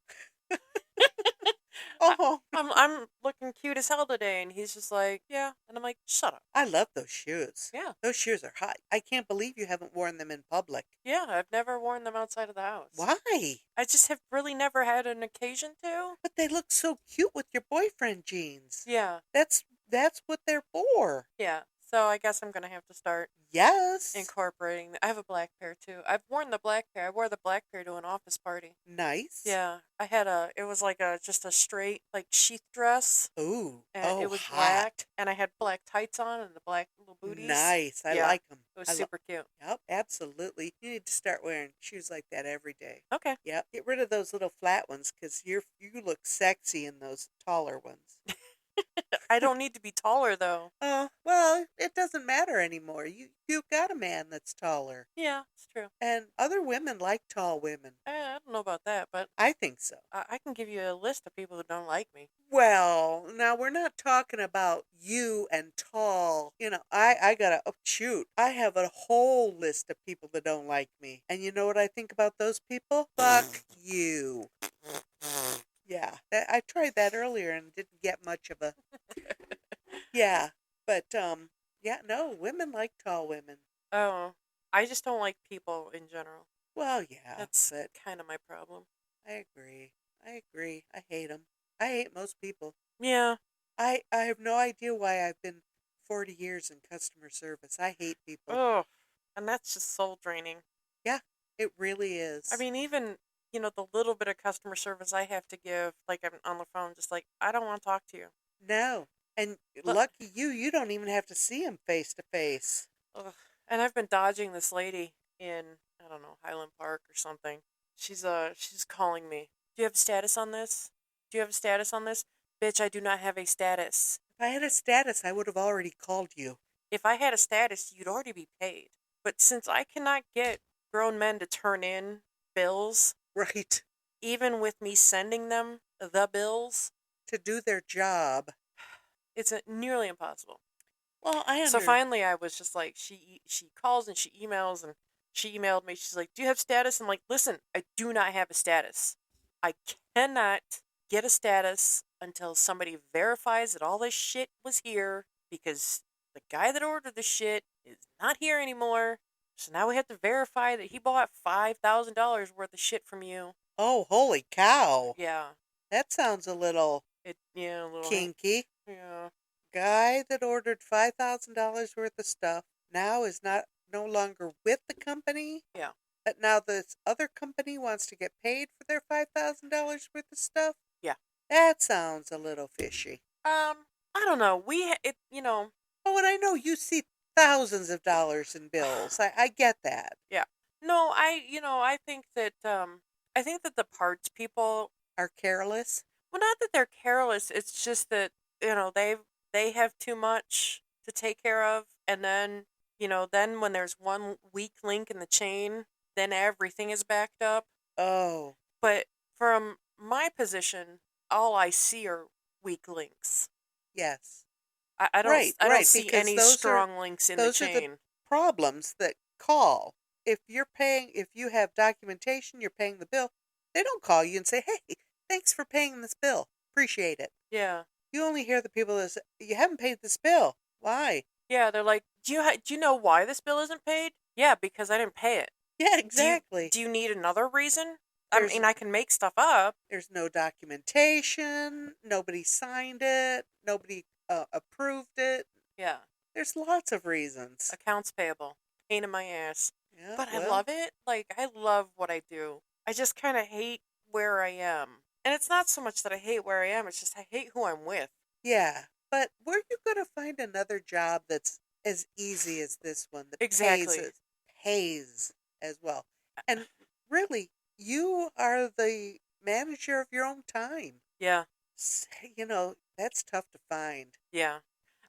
Oh, I'm looking cute as hell today, and he's just like, yeah, and I'm like, shut up. I love those shoes. Yeah, Those shoes are hot. I can't believe you haven't worn them in public. yeah, I've never worn them outside of the house. Why? I just have really never had an occasion to. But they look so cute with your boyfriend jeans. Yeah, That's what they're for. yeah. So I guess I'm gonna have to start Yes. incorporating. I have a black pair too. I've worn the black pair. I wore the black pair to an office party. Nice. Yeah, I had a. It was like a just a straight like sheath dress, Ooh. and Oh, it was hot. black, and I had black tights on and the black little booties. Nice. I Yeah, like them. it was super cute. Yep, absolutely. You need to start wearing shoes like that every day. Okay. Yep. Get rid of those little flat ones because you look sexy in those taller ones. I don't need to be taller though. Oh, well, it doesn't matter anymore. You got a man that's taller. Yeah, it's true. And other women like tall women. I don't know about that, but I think so. I can give you a list of people who don't like me. Well, now we're not talking about you and tall. I gotta, oh, shoot. I have a whole list of people that don't like me. And you know what I think about those people? Fuck you. Yeah, I tried that earlier and didn't get much of a, yeah. But, yeah, no, women like tall women. Oh, I just don't like people in general. Well, yeah, That's but kind of my problem. I agree. I agree. I hate them. I hate most people. Yeah. I have no idea why I've been 40 years in customer service. I hate people. Oh, and that's just soul draining. Yeah, it really is. I mean, even the little bit of customer service I have to give, like I'm on the phone, just like I don't want to talk to you. No. And Look, lucky you don't even have to see him face to face. ugh. And I've been dodging this lady in I don't know Highland Park or something. She's calling me. Do you have a status on this? Do you have a status on this? Bitch, I do not have a status. If I had a status, I would have already called you. If I had a status, you'd already be paid. But since I cannot get grown men to turn in bills, Right. even with me sending them the bills, To do their job. it's nearly impossible. Well, So finally, I was just like, she calls and she emails and she emailed me. She's like, "Do you have status?" I'm like, "Listen, I do not have a status. I cannot get a status until somebody verifies that all this shit was here because the guy that ordered the shit is not here anymore. So now we have to verify that he bought $5,000 worth of shit from you." Oh, holy cow. Yeah, That sounds a little a little kinky. Yeah. Guy that ordered $5,000 worth of stuff now is no longer with the company. Yeah. But now this other company wants to get paid for their $5,000 worth of stuff. Yeah. That sounds a little fishy. I don't know. Oh, and I know you see thousands of dollars in bills. I get that. Yeah. No, I think that the parts people, Are careless. well, not that they're careless. It's just that they have too much to take care of, and then when there's one weak link in the chain, then everything is backed up. Oh, But from my position, all I see are weak links. yes. I don't Right, I don't right, see because any those are strong links in the those are the chain. problems that call. If you have documentation, you're paying the bill, they don't call you and say, "Hey, thanks for paying this bill. Appreciate it." Yeah. You only hear the people that say, "You haven't paid this bill. Why?" Yeah, they're like, do you know why this bill isn't paid? Yeah, because I didn't pay it. Yeah, exactly. Do you need another reason? There's- I mean, I can make stuff up. There's no documentation. Nobody signed it. Nobody approved it. Yeah, There's lots of reasons. accounts payable, pain in my ass. Yeah, But I well, love it. Like, I love what I do. I just kind of hate where I am. And it's not so much that I hate where I am, it's just I hate who I'm with. yeah. But where you going to find another job that's as easy as this one that Exactly. pays as well? And really, you are the manager of your own time. Yeah, That's tough to find. yeah.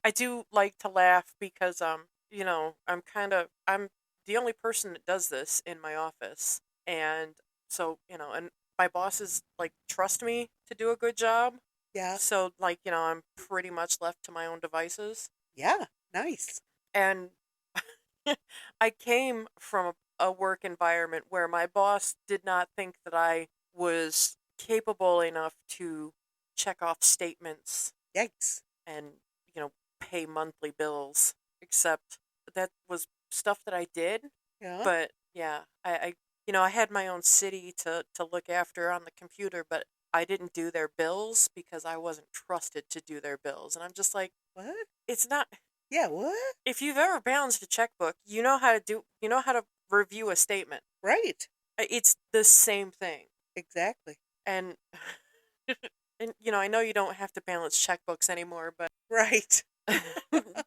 I do like to laugh because, I'm the only person that does this in my office. And so, and my bosses, like, trust me to do a good job. Yeah, So, like, I'm pretty much left to my own devices. yeah, nice. And I came from a work environment where my boss did not think that I was capable enough to check off statements Yikes. and, pay monthly bills. Except that was stuff that I did. Yeah. But yeah, I had my own city to look after on the computer, but I didn't do their bills because I wasn't trusted to do their bills. And I'm just like, What? it's not. Yeah, what? If you've ever balanced a checkbook, you know how to review a statement. Right. It's the same thing. Exactly. And and I know you don't have to balance checkbooks anymore, but Right.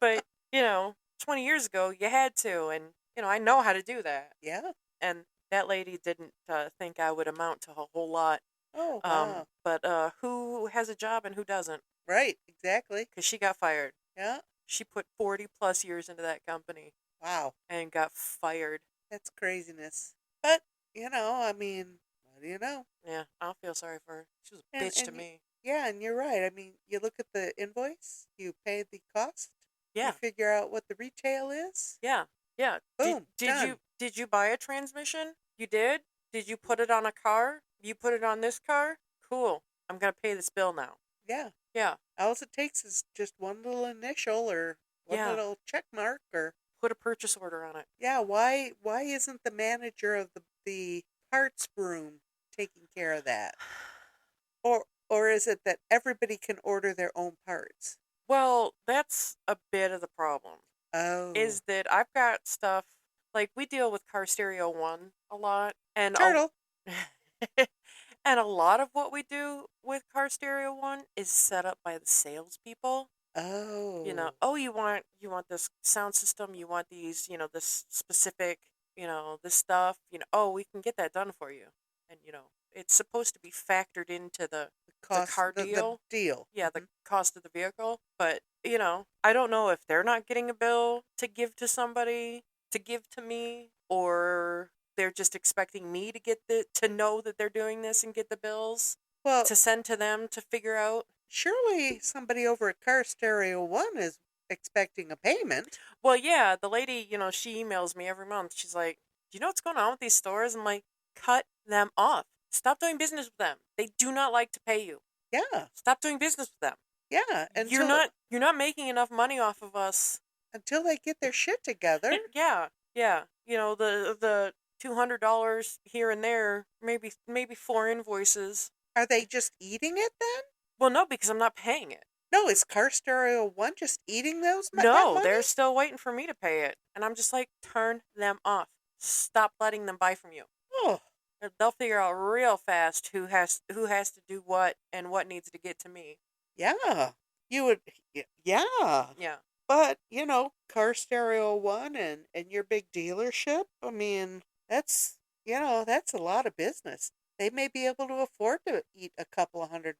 but 20 years ago you had to, and I know how to do that. Yeah. And that lady didn't think I would amount to a whole lot. Oh, wow. But who has a job and who doesn't? Right. Exactly. Because she got fired. Yeah. She put 40 plus years into that company Wow. and got fired. That's craziness. But, I mean, what do you know? Yeah, I don't feel sorry for her. She was a And, bitch to and me. yeah, and you're right. I mean, you look at the invoice, you pay the cost, you Yeah, figure out what the retail is. yeah, yeah. Boom, Did done. you buy a transmission? You did? Did you put it on a car? You put it on this car? Cool. I'm gonna pay this bill now. Yeah. Yeah, All it takes is just one little initial or one yeah. little check mark or Put a purchase order on it. yeah, why isn't the manager of the parts room taking care of that? Or is it that everybody can order their own parts? Well, that's a bit of the problem. Oh. Is that I've got stuff like we deal with Car Stereo One a lot, and Turtle. and a lot of what we do with Car Stereo One is set up by the salespeople. Oh. Oh, you want this sound system, you want these, this specific, this stuff, oh, we can get that done for you. And it's supposed to be factored into the Cost car the deal. deal. Yeah, the cost of the vehicle. But, I don't know if they're not getting a bill to give to somebody, to give to me, or they're just expecting me to know that they're doing this and get the bills Well, to send to them to figure out. surely somebody over at Car Stereo One is expecting a payment. Well, yeah, the lady, she emails me every month. She's like, "Do you know what's going on with these stores?" I'm like, "Cut them off. Stop doing business with them. They do not like to pay you. Yeah. Stop doing business with them. Yeah. You're not making enough money off of us." Until they get their shit together. Yeah, yeah. The $200 here and there, maybe 4 invoices. Are they just eating it then? Well, no, because I'm not paying it. No, is Car Stereo One just eating that No, money? they're still waiting for me to pay it, and I'm just like, turn them off. Stop letting them buy from you. Oh, They'll figure out real fast who has to do what and what needs to get to me. yeah. You would, yeah. Yeah. But, Car Stereo One and your big dealership, I mean, that's a lot of business. They may be able to afford to eat a couple of $100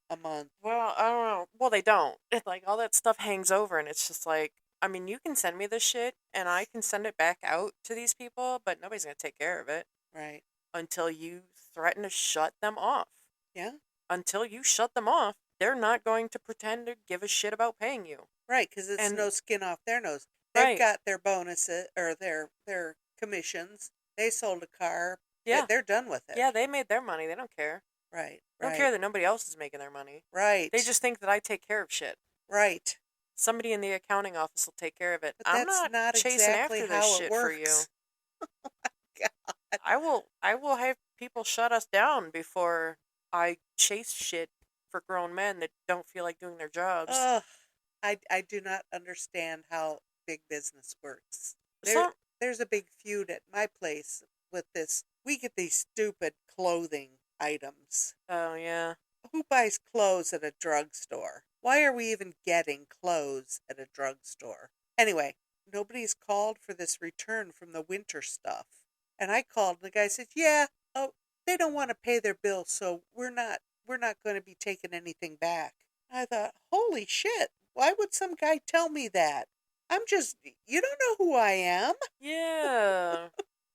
a month. Well, I don't know. Well, they don't. It's like all that stuff hangs over, and it's just like, I mean, you can send me this shit, and I can send it back out to these people, but nobody's gonna take care of it Right. until you threaten to shut them off. Yeah. Until you shut them off, they're not going to pretend to give a shit about paying you. Right, because it's And no skin off their nose. They've right, got their bonuses or their commissions. They sold a car. yeah, They're done with it. yeah, they made their money. They don't care. Right. They don't care that nobody else is making their money. Right. They just think that I take care of shit. Right. Somebody in the accounting office will take care of it. But I'm that's not chasing exactly after how this it shit for you. works. God. I will have people shut us down before I chase shit for grown men that don't feel like doing their jobs. Ugh. I do not understand how big business works. Some There's a big feud at my place with this. We get these stupid clothing items. Oh yeah. Who buys clothes at a drugstore? Why are we even getting clothes at a drugstore? Anyway, nobody's called for this return from the winter stuff. And I called and the guy said, "Yeah, oh, they don't want to pay their bill, so we're not going to be taking anything back." I thought, "Holy shit. Why would some guy tell me that? You don't know who I am." Yeah.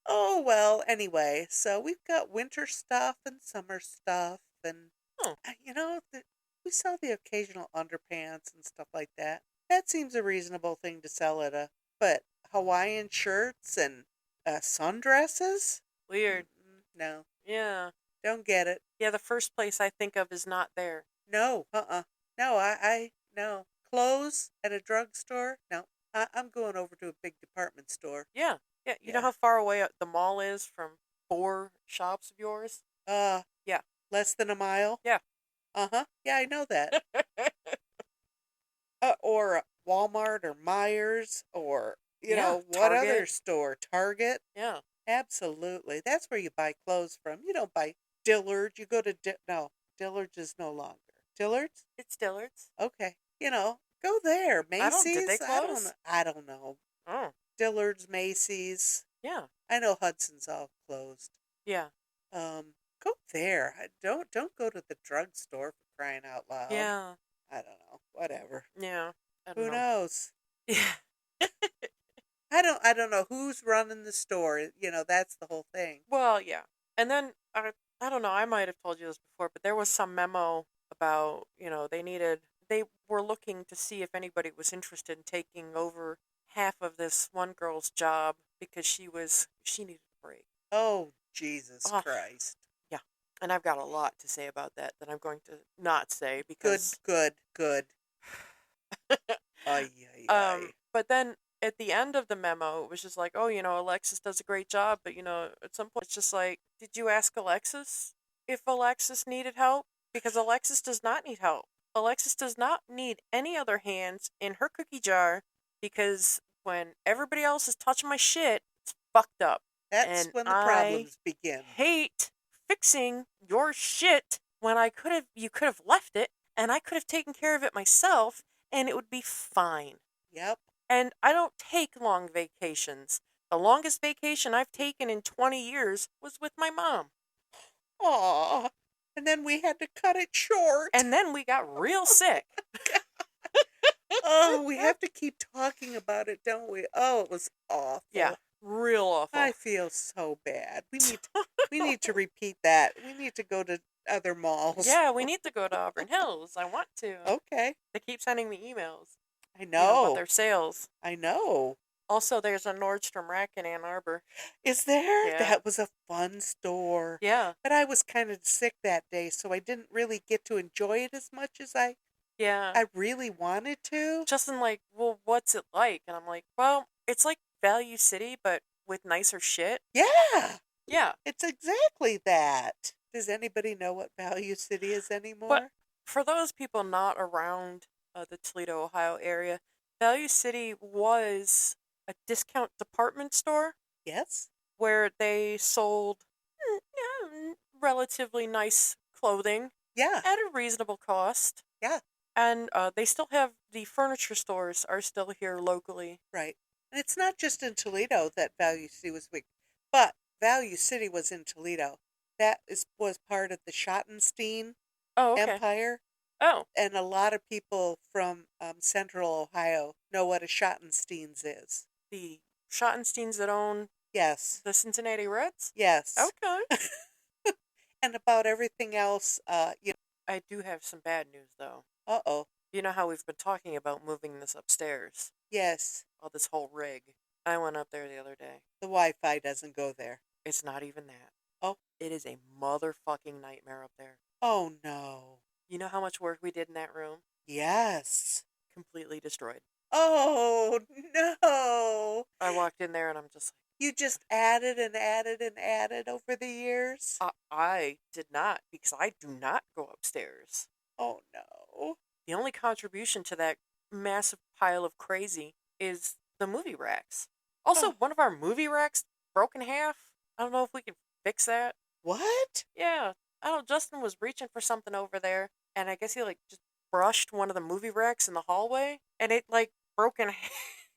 Oh, well, anyway, so we've got winter stuff and summer stuff, and, Oh. we sell the occasional underpants and stuff like that. That seems a reasonable thing to sell but Hawaiian shirts and sundresses? Weird. No, Yeah. don't get it. Yeah, the first place I think of is not there. No, no, no. Clothes at a drugstore? No. I'm going over to a big department store. Yeah. Yeah. You know Yeah. how far away the mall is from 4 shops of yours? Uh, Yeah. less than a mile? Yeah. Uh-huh. Yeah, I know that. Or Walmart or Myers or, Yeah. what other Target. store? Target? Yeah. Absolutely. That's where you buy clothes from. You don't buy Dillard's. You go to, no, Dillard's is no longer. Dillard's? It's Dillard's. Okay. Go there. I don't. Did they Macy's? I don't know. close? I don't know. Oh. Dillard's, Macy's. Yeah. I know Hudson's all closed. Yeah. Go there. Don't go to the drugstore for crying out loud. Yeah. I don't know. Whatever. Yeah. I don't Who know. knows? Yeah. I don't know who's running the store. That's the whole thing. Well, yeah. And then I don't know, I might have told you this before, but there was some memo about, they were looking to see if anybody was interested in taking over half of this one girl's job because she needed a break. Oh, Jesus Oh, Christ. yeah. And I've got a lot to say about that I'm going to not say Good, because good. Ay, ay, ay. but then at the end of the memo, it was just like, oh, Alexis does a great job, but at some point, it's just like, did you ask Alexis if Alexis needed help? Because Alexis does not need help. Alexis does not need any other hands in her cookie jar because when everybody else is touching my shit, it's fucked up. That's And when the I problems begin. hate fixing your shit when you could have left it and I could have taken care of it myself and it would be fine. Yep. And I don't take long vacations. The longest vacation I've taken in 20 years was with my mom. Aw. And then we had to cut it short. And then we got real sick. Oh, we have to keep talking about it, don't we? Oh, it was awful. Yeah, real awful. I feel so bad. We need to repeat that. We need to go to other malls. Yeah, we need to go to Auburn Hills. I want to. Okay. They keep sending me emails. I know. About their sales. I know. Also, there's a Nordstrom Rack in Ann Arbor. Is there? Yeah. That was a fun store. Yeah. But I was kind of sick that day, so I didn't really get to enjoy it as much as I really wanted to. Justin, like, well, what's it like? And I'm like, well, it's like Value City, but with nicer shit. Yeah. Yeah. It's exactly that. Does anybody know what Value City is anymore? But for those people not around the Toledo, Ohio area, Value City was a discount department store. Yes. Where they sold relatively nice clothing. Yeah. At a reasonable cost. Yeah. And they still have the furniture stores are still here locally. Right. And it's not just in Toledo that Value City was big, but Value City was in Toledo. That was part of the Schottenstein Empire. Oh. And a lot of people from central Ohio know what a Schottensteins is. The Schottensteins that own yes the Cincinnati Reds? Yes. Okay. And about everything else, I do have some bad news, though. Uh-oh. You know how we've been talking about moving this upstairs? Yes. All this whole rig. I went up there the other day. The Wi-Fi doesn't go there. It's not even that. Oh. It is a motherfucking nightmare up there. Oh, no. You know how much work we did in that room? Yes. Completely destroyed. Oh, no. I walked in there and I'm just like... You just added and added and added over the years? I did not, because I do not go upstairs. Oh, no. The only contribution to that massive pile of crazy is the movie racks. Also, one of our movie racks broke in half. I don't know if we can fix that. What? Yeah. I don't know, Justin was reaching for something over there, and I guess he, just brushed one of the movie racks in the hallway, and it, broke in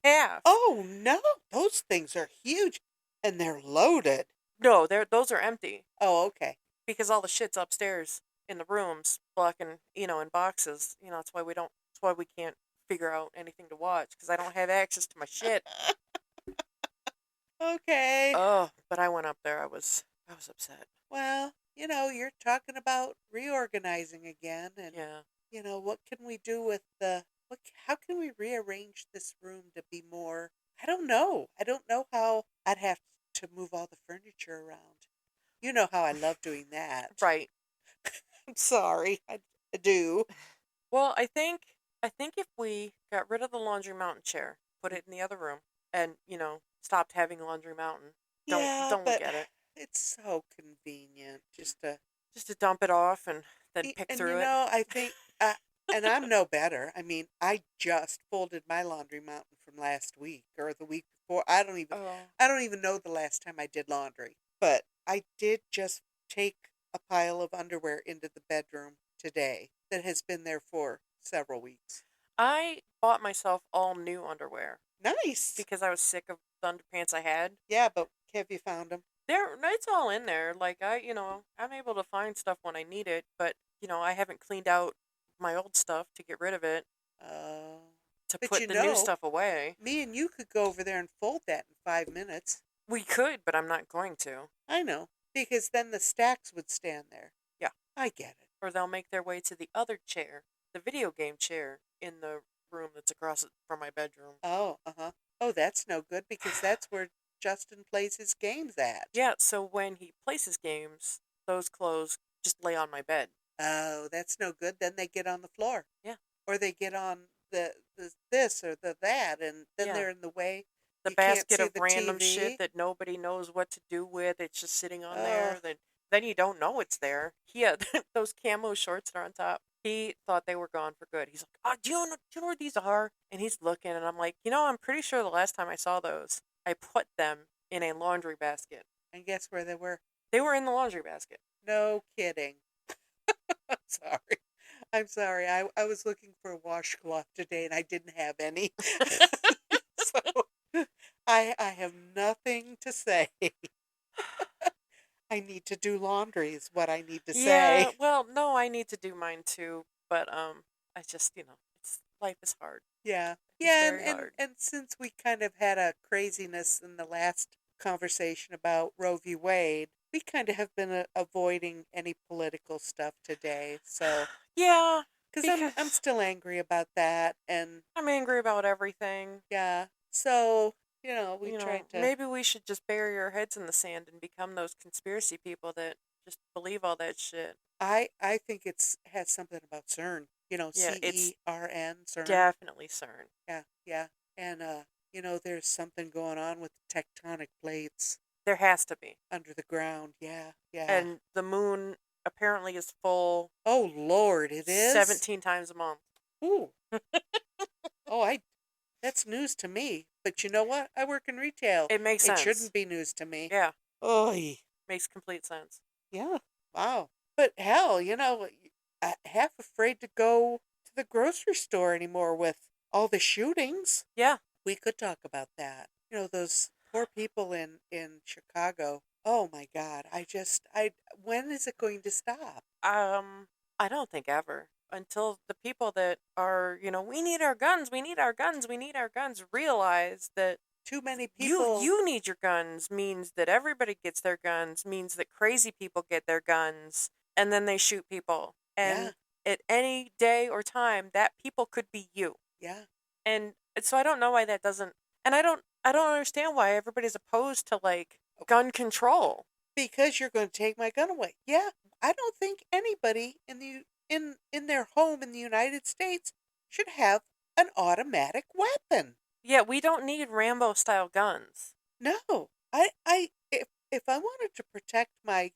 half. Oh, no. Those things are huge, and they're loaded. No, those are empty. Oh, okay. Because all the shit's upstairs in the rooms, blocking, in boxes. That's why we can't figure out anything to watch, because I don't have access to my shit. Okay. Oh, but I went up there. I was upset. Well, you're talking about reorganizing again, and yeah. What can we do with how can we rearrange this room to be more? I don't know. I don't know how. I'd have to move all the furniture around. You know how I love doing that. Right. I'm sorry. do. Well, I think if we got rid of the Laundry Mountain chair, put it in the other room, and stopped having Laundry Mountain, don't Yeah, don't look but at it. it's so convenient just to. Just to dump it off and then pick And through it. I think, and I'm no better. I mean, I just folded my Laundry Mountain from last week or the week before. Oh. I don't even know the last time I did laundry. But I did just take a pile of underwear into the bedroom today that has been there for several weeks. I bought myself all new underwear Nice. because I was sick of the underpants I had. Yeah, but have you found them? It's all in there. Like I'm able to find stuff when I need it, but I haven't cleaned out my old stuff to get rid of it to But put the new stuff away. me and you could go over there and fold that in 5 minutes. We could, but I'm not going to. I know, because then the stacks would stand there. Yeah. I get it. Or they'll make their way to the other chair, the video game chair in the room that's across from my bedroom. Oh, uh-huh. Oh, that's no good because that's where Justin plays his games at. Yeah, so when he plays his games, those clothes just lay on my bed. Oh, that's no good. Then they get on the floor. Yeah. Or they get on the this or the that, and then Yeah. they're in the way. The You can't basket see of the random TV. shit that nobody knows what to do with. It's just sitting on Ugh. there. Then you don't know it's there. Yeah, those camo shorts that are on top. He thought they were gone for good. He's like, "Oh, do you know where these are?" And he's looking, and I'm like, I'm pretty sure the last time I saw those, I put them in a laundry basket. And guess where they were? They were in the laundry basket. No kidding. I'm sorry. I'm sorry. I was looking for a washcloth today and I didn't have any. So I have nothing to say. I need to do laundry is what I need to Yeah, say. well, no, I need to do mine too, but I just, life is hard. Yeah. It's Yeah, very hard. and since we kind of had a craziness in the last conversation about Roe v. Wade, we kind of have been avoiding any political stuff today. So, Yeah, because I'm still angry about that, and I'm angry about everything. yeah. So, we tried to. Maybe we should just bury our heads in the sand and become those conspiracy people that just believe all that shit. I think it's has something about CERN. Yeah, it's CERN, CERN. definitely CERN. Yeah, yeah. And there's something going on with the tectonic plates There has to be. under the ground. Yeah, yeah. And the moon apparently is full Oh Lord, it is 17 times a month. Ooh. Oh, that's news to me. But you know what? I work in retail. It makes sense. It shouldn't be news to me. Yeah, Oy. makes complete sense. Yeah. Wow. But hell, I'm half afraid to go to the grocery store anymore with all the shootings. Yeah. We could talk about that. Those poor people in Chicago. Oh my God. When is it going to stop? I don't think ever. Until the people that are, we need our guns, we need our guns, we need our guns, realize that too many people. You need your guns means that everybody gets their guns, means that crazy people get their guns, and then they shoot people. And at any day or time, that people could be you. Yeah. And so I don't know why that doesn't. And I don't understand why everybody's opposed to gun control. Because you're going to take my gun away. Yeah. I don't think anybody in their home in the United States should have an automatic weapon. Yeah, we don't need Rambo style guns. No. If I wanted to protect my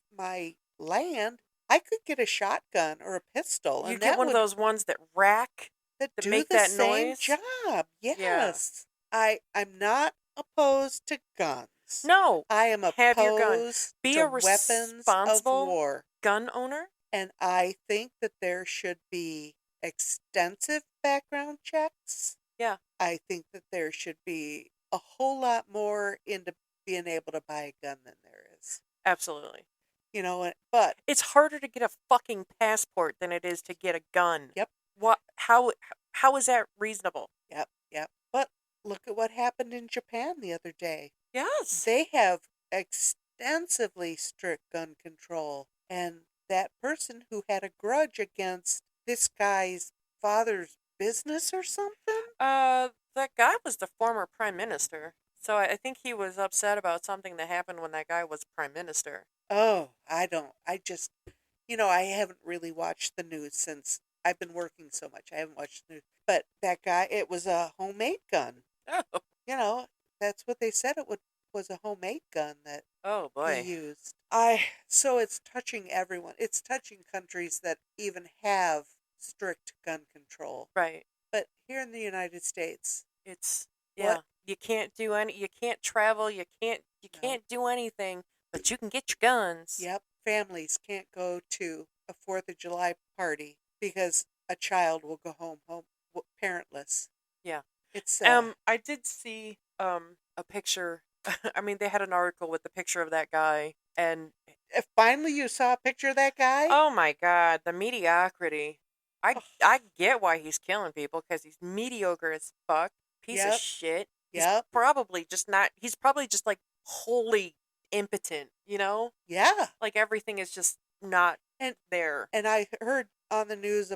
land, I could get a shotgun or a pistol. You get one of those ones that rack that to do make the that same noise. job. Yes. Yeah. I'm not opposed to guns. No. I am Have your gun. opposed Be to a weapons of responsible war. gun owner. And I think that there should be extensive background checks. Yeah. I think that there should be a whole lot more into being able to buy a gun than there is. Absolutely. But it's harder to get a fucking passport than it is to get a gun. Yep. What? How is that reasonable? Yep. But look at what happened in Japan the other day. Yes. They have extensively strict gun control, and that person who had a grudge against this guy's father's business or something? That guy was the former prime minister. So I think he was upset about something that happened when that guy was prime minister. Oh, I haven't really watched the news since I've been working so much. I haven't watched the news. But that guy, it was a homemade gun. Oh, You know, that's what they said was a homemade gun that oh he boy. used. So it's touching everyone. It's touching countries that even have strict gun control. Right. But here in the United States, It's what? yeah. You can't do any. You can't travel. You No. can't do anything. But you can get your guns. Yep. Families can't go to a 4th of July party because a child will go home parentless. Yeah. It's I did see a picture. I mean, they had an article with the picture of that guy, and if finally you saw a picture of that guy. oh my god, the mediocrity. I Ugh. I get why he's killing people because he's mediocre as fuck, piece of Yep. shit. He's Yep. probably just not. He's probably just like wholly impotent. Yeah. Like everything is just not And there. and I heard on the news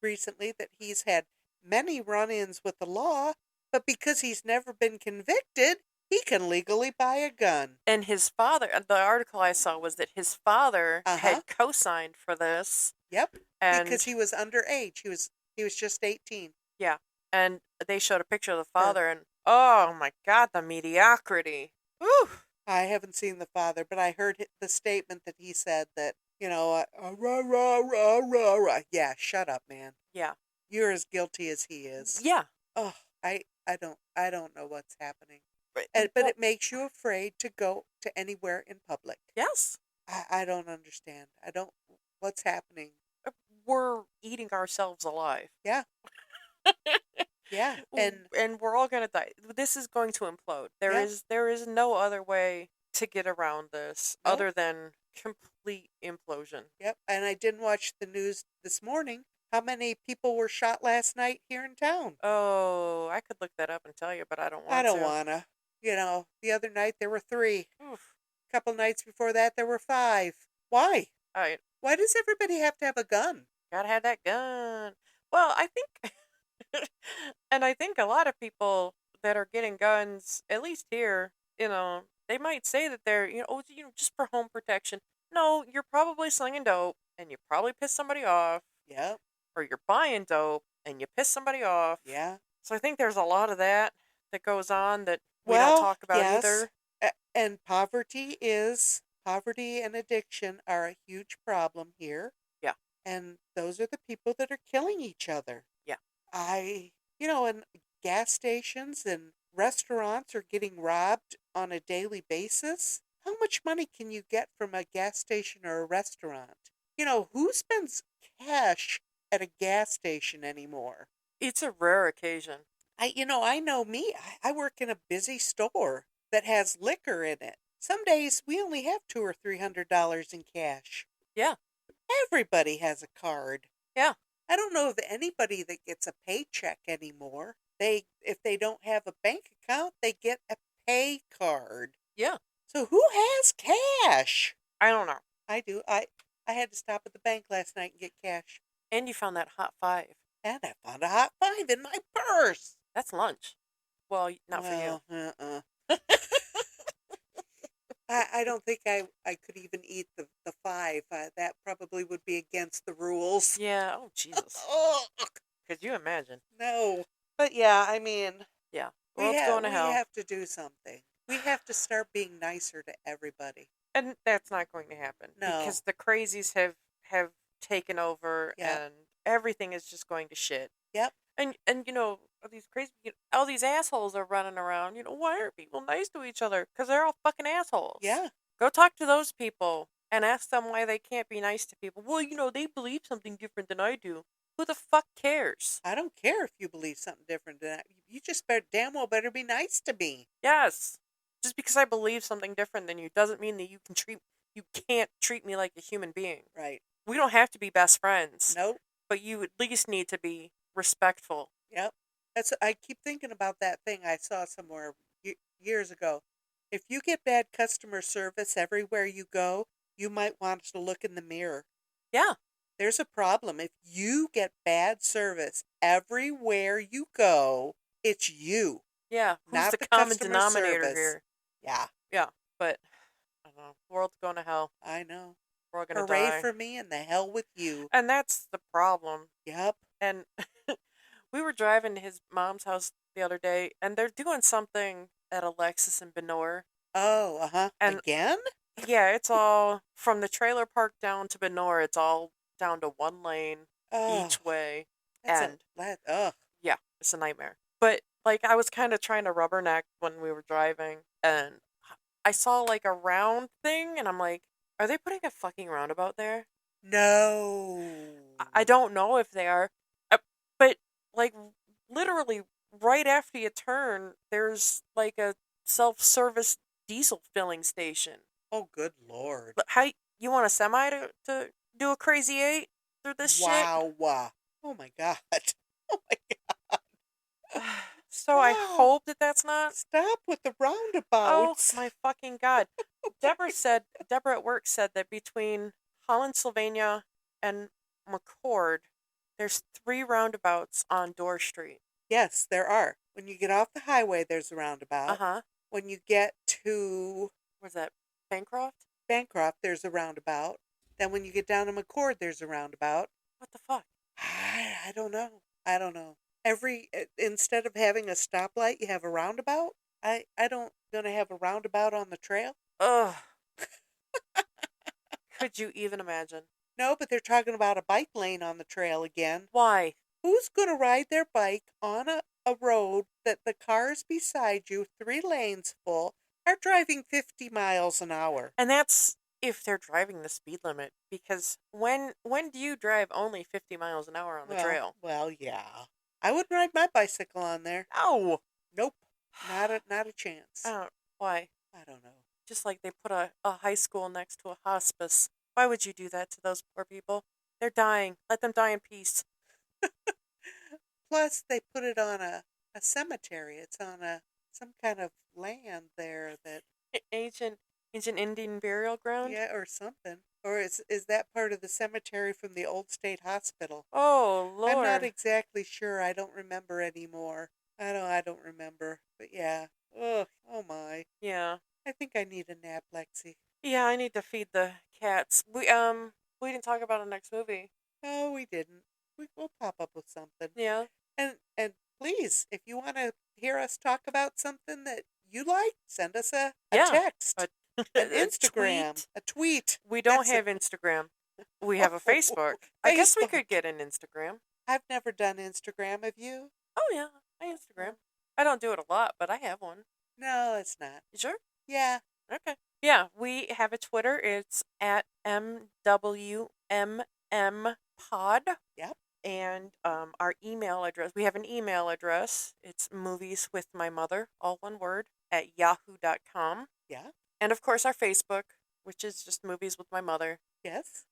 recently that he's had many run-ins with the law, but because he's never been convicted, he can legally buy a gun. And his father, the article I saw was that his father Uh-huh. had co-signed for this, Yep. and Because he was underage. He was just 18. yeah, and they showed a picture of the Or father, and oh my god, the mediocrity. Whew. I haven't seen the father, but I heard the statement that he said that, rah, rah, rah, rah, rah. Yeah, shut up, man. Yeah, You're as guilty as he is. yeah. Oh, I don't know what's happening. But But it makes you afraid to go to anywhere in public. yes, I don't understand. What's happening? we're eating ourselves alive. Yeah, yeah. And we're all gonna die. This is going to implode. Yeah. There is no other way to get around this Nope. other than complete implosion. Yep. And I didn't watch the news this morning. How many people were shot last night here in town? Oh, I could look that up and tell you, but I don't want I don't to. wanna. The other night there were 3. Oof. A couple nights before that there were 5. Why? I Why does everybody have to have a gun? gotta have that gun. Well, I think, and I think a lot of people that are getting guns, at least here, they might say that they're, oh, just for home protection. No, you're probably slinging dope, and you probably piss somebody off, Yep. or you're buying dope, and you piss somebody off. Yeah. So I think there's a lot of that goes on that we don't Well, talk about yes. either. And poverty and addiction are a huge problem here. Yeah. And those are the people that are killing each other. Yeah. And gas stations and restaurants are getting robbed on a daily basis. How much money can you get from a gas station or a restaurant? Who spends cash at a gas station anymore? It's a rare occasion. I know me. I work in a busy store that has liquor in it. Some days we only have $200 or $300 in cash. Yeah. Everybody has a card. Yeah. I don't know of anybody that gets a paycheck anymore. If they don't have a bank account, they get a pay card. Yeah. So who has cash? I don't know. I do. I had to stop at the bank last night and get cash. And you found that hot 5. And I found a hot 5 in my purse. That's lunch. Well, not for you. Uh-uh. I don't think I could even eat the 5. That probably would be against the rules. Yeah. Oh, Jesus. Ugh, Could you imagine? no. But yeah, I mean, Yeah. we World's have, going to we hell. have to do something. We have to start being nicer to everybody. And that's not going to happen. No. Because the crazies have taken over Yep. and everything is just going to shit. Yep. And all these crazy, all these assholes are running around. Why aren't people nice to each other? Because they're all fucking assholes. Yeah. Go talk to those people and ask them why they can't be nice to people. Well, they believe something different than I do. Who the fuck cares? I don't care if you believe something different than that. You just damn well better be nice to me. Yes. Just because I believe something different than you doesn't mean that you can't treat me like a human being. Right. We don't have to be best friends. Nope. But you at least need to be respectful. Yep. I keep thinking about that thing I saw somewhere years ago. If you get bad customer service everywhere you go, you might want to look in the mirror. Yeah. There's a problem. If you get bad service everywhere you go, it's you. Yeah. Who's Not the the common customer denominator service. here? Yeah. Yeah. But I don't know. World's going to hell. I know. We're all gonna Hooray die. for me and the hell with you. And that's the problem. Yep. And we were driving to his mom's house the other day, and they're doing something at Alexis and Benor. Oh, uh-huh. And Again? yeah, it's all from the trailer park down to Benor. It's all down to one lane Oh, each way, that's and ugh. yeah, it's a nightmare. But like, I was kind of trying to rubberneck when we were driving, and I saw like a round thing, and I'm like, are they putting a fucking roundabout there? No. I don't know if they are, but like literally right after you turn, there's like a self-service diesel filling station. Oh, good Lord. But how you want a semi to do a crazy 8 through this shit? Wow. Oh my God. Oh my God. So I Oh, hope that that's not. stop with the Oh roundabouts. my fucking God. Deborah at work said that between Holland, Sylvania and McCord, there's 3 roundabouts on Dorr Street. Yes, there are. When you get off the highway, there's a roundabout. Uh-huh. When you get to Where's that? Bancroft? Bancroft, there's a roundabout. Then when you get down to McCord, there's a roundabout. What the fuck? I don't know. I don't know. Instead of having a stoplight, you have a roundabout. I don't gonna have a roundabout on the trail. Ugh. Could you even imagine? No, but they're talking about a bike lane on the trail again. Why? Who's gonna ride their bike on a road that the cars beside you, 3 lanes full, are driving 50 miles an hour? And that's if they're driving the speed limit. Because when do you drive only 50 miles an hour on the trail? Well, yeah. I wouldn't ride my bicycle on there. No. Nope. Not a chance. Why? I don't know. Just like they put a high school next to a hospice. Why would you do that to those poor people? They're dying. Let them die in peace. Plus, they put it on a cemetery. It's on some kind of land there that Ancient Indian burial ground? yeah, or something. Or is that part of the cemetery from the old state hospital? Oh, I'm not Lord. exactly sure. I don't remember anymore. I don't remember. But yeah. Ugh. Oh my. Yeah. I think I need a nap, Lexi. Yeah, I need to feed the cats. We didn't talk about a next movie. No, we didn't. We'll pop up with something. Yeah. And please, if you want to hear us talk about something that you like, send us a Yeah, text, an an Instagram, a tweet. We don't That's have Instagram. We have a Facebook. I guess we Facebook. could get an Instagram. I've never done Instagram. Have you? Oh yeah, I Instagram. I don't do it a lot, but I have one. No, it's not. You sure? Yeah. Okay. Yeah, we have a Twitter. It's at MWMM Pod. Yep. And our email address, we have an email address. It's movieswithmymother, all one word, at yahoo.com. Yeah. And of course, our Facebook, which is just Movies with My Mother. Yes.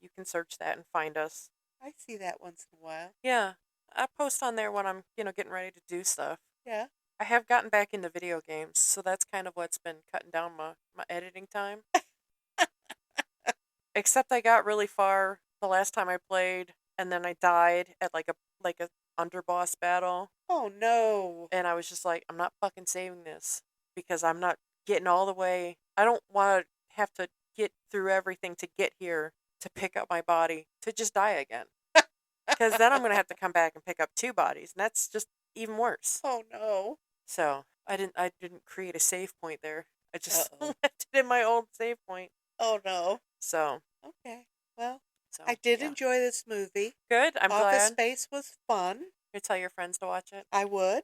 You can search that and find us. I see that once in a while. Yeah, I post on there when I'm, getting ready to do stuff. Yeah. I have gotten back into video games, so that's kind of what's been cutting down my editing time. Except I got really far the last time I played, and then I died at like a underboss battle, Oh no. and I was just like, I'm not fucking saving this because I'm not getting all the way. I don't want to have to get through everything to get here to pick up my body to just die again. Because then I'm gonna have to come back and pick up 2 bodies, and that's just even worse. Oh no. So I didn't create a save point there. I just Uh-oh. left it in my old save point. Oh no. So Okay. Well, so I did yeah. enjoy this movie. Good. I'm Office glad. Space was fun. You tell your friends to watch it. I would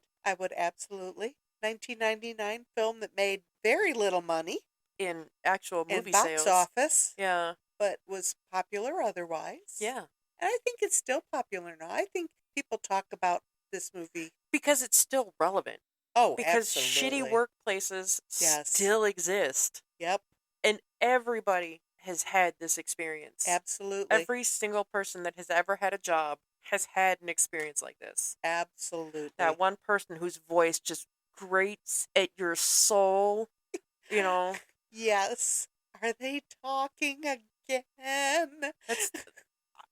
absolutely. 1999 film that made very little money In actual in movie box sales. office, Yeah. but was popular otherwise. Yeah. And I think it's still popular now. I think people talk about this movie. Because it's still relevant. Oh, Because absolutely. shitty workplaces Yes. still exist. Yep, And everybody has had this experience. absolutely. Every single person that has ever had a job has had an experience like this. Absolutely. That one person whose voice just grates at your soul, Yes. Are they talking again?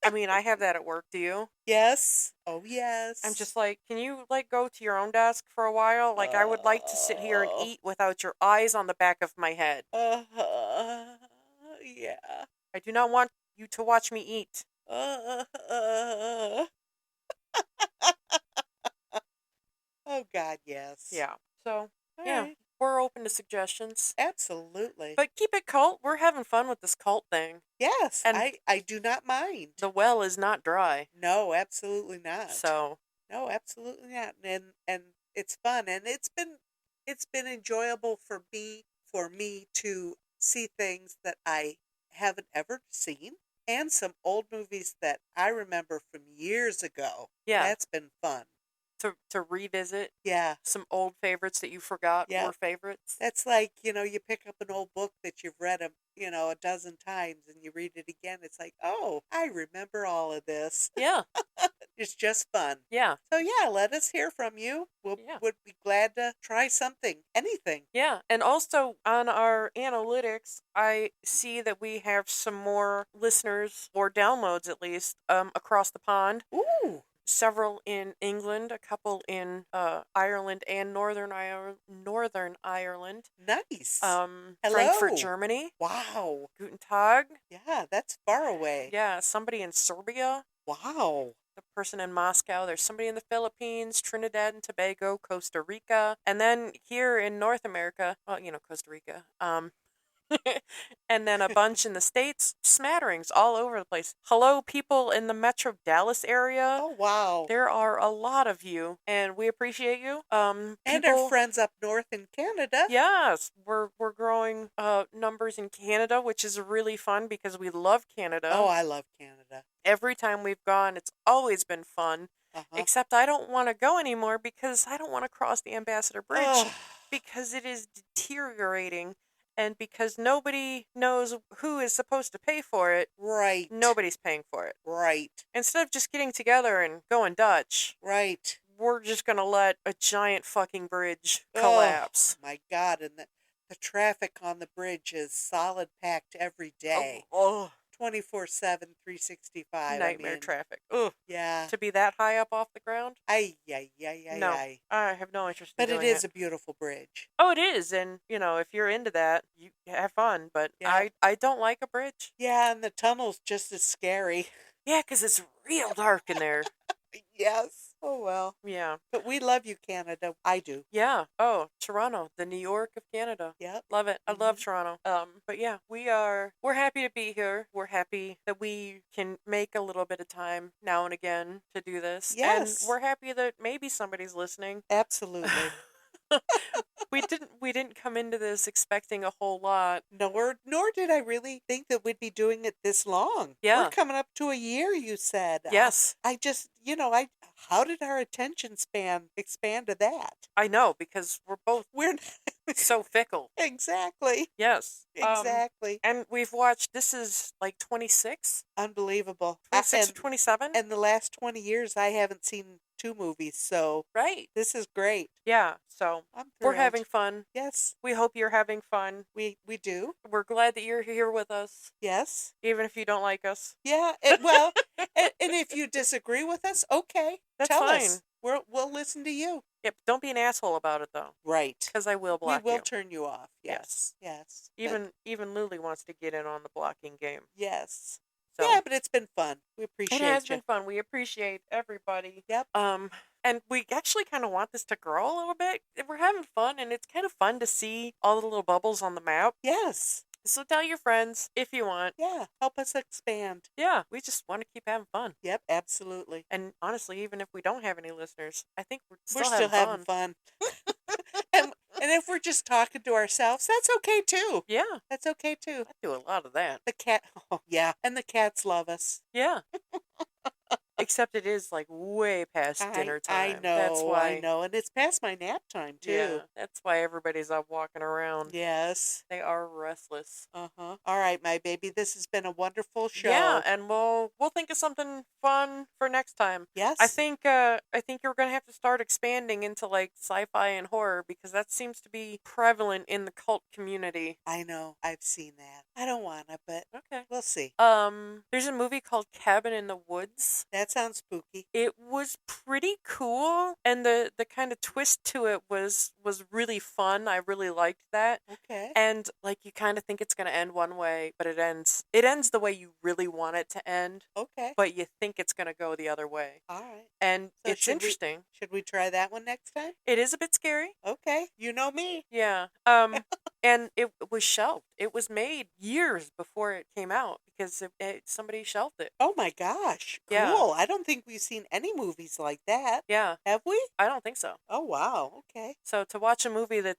I have that at work. Do you? Yes. Oh, yes. I'm just like, can you go to your own desk for a while? Like, I would like to sit here and eat without your eyes on the back of my head. Yeah. I do not want you to watch me eat. Oh God, yes. Yeah. So, All yeah, right. we're open to suggestions. Absolutely. But keep it cult. We're having fun with this cult thing. Yes, And I do not mind. the well is not dry. No, absolutely not. So, No, absolutely not. And it's fun, and it's been enjoyable for me to see things that I haven't ever seen, and some old movies that I remember from years ago. yeah, That's been fun. to revisit Yeah. some old favorites that you forgot Yeah. were favorites. That's like, you pick up an old book that you've read a dozen times and you read it again. It's like, oh, I remember all of this. Yeah. It's just fun. Yeah. So yeah, let us hear from you. Yeah. Would be glad to try something, anything. Yeah. And also on our analytics, I see that we have some more listeners or downloads at least across the pond. Ooh, Several in England, a couple in Ireland and Northern Ireland. nice. Frankfurt, Hello. Germany. Wow. Guten Tag. Yeah, that's far away. Yeah, somebody in Serbia. Wow. The person in Moscow. There's somebody in the Philippines, Trinidad and Tobago, Costa Rica, and then here in North America. Well, Costa Rica. And then a bunch in the States, smatterings all over the place. Hello, people in the Metro Dallas area. Oh wow. There are a lot of you, and we appreciate you. And our friends up north in Canada. Yes, we're growing numbers in Canada, which is really fun because we love Canada. Oh, I love Canada. Every time we've gone, it's always been fun. Uh-huh. Except I don't want to go anymore because I don't want to cross the Ambassador Bridge Oh, because it is deteriorating. And because nobody knows who is supposed to pay for it, right. nobody's paying for it. Right. Instead of just getting together and going Dutch, Right. we're just going to let a giant fucking bridge collapse. Oh, my God. And the traffic on the bridge is solid packed every day. Oh, 24/7, 365. nightmare traffic. Ugh. Yeah. To be that high up off the ground? No. I have no interest in But it doing is a beautiful bridge. Oh, it is. And, if you're into that, you have fun. But Yeah. I don't like a bridge. Yeah, and the tunnel's just as scary. Yeah, because it's real dark in there. Yes. Oh, well. Yeah. But we love you, Canada. I do. Yeah. Oh, Toronto, the New York of Canada. Yep. Love it. I love Toronto. But yeah, we're happy to be here. We're happy that we can make a little bit of time now and again to do this. Yes. And we're happy that maybe somebody's listening. Absolutely. We didn't come into this expecting a whole lot. Nor did I really think that we'd be doing it this long. Yeah. We're coming up to a year, you said. Yes. I just, how did our attention span expand to that? I know, because We're so fickle. Exactly. Yes. Exactly. And we've watched, this is like 26? Unbelievable. 26 or 27? And the last 20 years, I haven't seen 2 movies, so Right. this is great. Yeah, so I'm we're thrilled. having fun. Yes, We hope you're having fun. we do. We're glad that you're here with us, Yes. even if you don't like us. Yeah. And if you disagree with us, okay. That's Tell fine. us. We'll listen to you. Yep, don't be an asshole about it, though, Right. because I will We block will you. turn you off. Yes. Yes. But- Even Luli wants to get in on the blocking game. yes. So Yeah, but it's been fun. We appreciate it has you. been fun. We appreciate everybody. Yep. And we actually kind of want this to grow a little bit. We're having fun, and it's kind of fun to see all the little bubbles on the map. Yes. So tell your friends if you want. Yeah. Help us expand. Yeah, we just want to keep having fun. Yep. Absolutely. And honestly, even if we don't have any listeners, I think we're We're still still having having fun. and if we're just talking to ourselves, that's okay too. Yeah, That's okay too. I do a lot of that. The cat. Oh, yeah. And the cats love us. Yeah. Except it is like way past dinner time. I know. That's why. I know. And it's past my nap time too. Yeah, that's why everybody's up walking around. Yes. They are restless. Uh-huh. All right, my baby. This has been a wonderful show. Yeah, and we'll think of something fun for next time. Yes. I think you're gonna have to start expanding into like sci-fi and horror because that seems to be prevalent in the cult community. I know. I've seen that. I don't wanna, but Okay. we'll see. There's a movie called Cabin in the Woods. That That sounds spooky. It was pretty cool, and the kind of twist to it was really fun. I really liked that. Okay. And like you kind of think it's going to end one way, but it ends the way you really want it to end, Okay. but you think it's going to go the other way. All right. And So it's should we- interesting. Should we try that one next time? It is a bit scary. Okay. You know me. Yeah. And it was shelved. It was made years before it came out because somebody shelved it. Oh my gosh. Yeah. Cool. I don't think we've seen any movies like that. Yeah. Have we? I don't think so. Oh wow. Okay. So to watch a movie that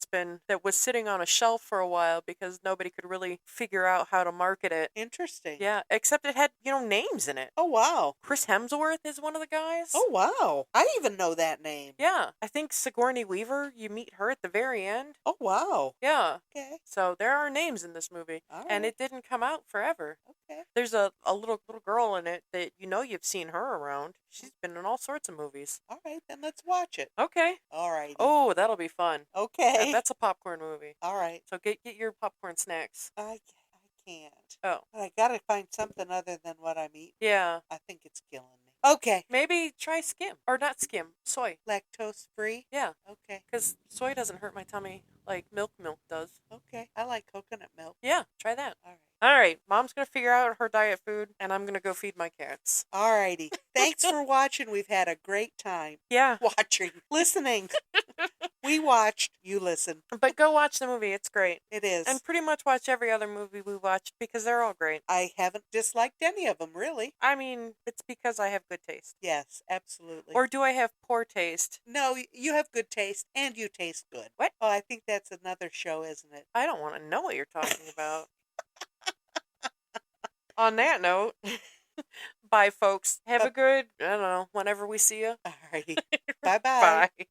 was sitting on a shelf for a while because nobody could really figure out how to market it. Interesting. Yeah, except it had, names in it. Oh wow. Chris Hemsworth is one of the guys. Oh wow. I even know that name. Yeah, I think Sigourney Weaver, you meet her at the very end. Oh wow. Yeah. Okay. So there are names in this movie. All And right. it didn't come out forever. Okay. There's a little girl in it that you've seen her around. She's been in all sorts of movies. All right, then let's watch it. Okay. All right. Oh, that'll be fun. Okay. That's a popcorn movie. All right. So get your popcorn snacks. I can't. Oh. But I gotta find something other than what I'm eating. Yeah. I think it's killing me. Okay. Maybe try skim. Or not skim, soy. Lactose free? Yeah. Okay. Because soy doesn't hurt my tummy like milk does. Okay. I like coconut milk. Yeah, try that. All right. All right, Mom's going to figure out her diet food, and I'm going to go feed my cats. All righty. Thanks for watching. We've had a great time Yeah. listening. We watched, you listen. But go watch the movie. It's great. It is. And pretty much watch every other movie we watched because they're all great. I haven't disliked any of them, really. I mean, it's because I have good taste. Yes, absolutely. Or do I have poor taste? No, you have good taste, and you taste good. What? Oh, I think that's another show, isn't it? I don't want to know what you're talking about. On that note, bye, folks. Have a good, I don't know, whenever we see you. All righty. Bye-bye. Bye.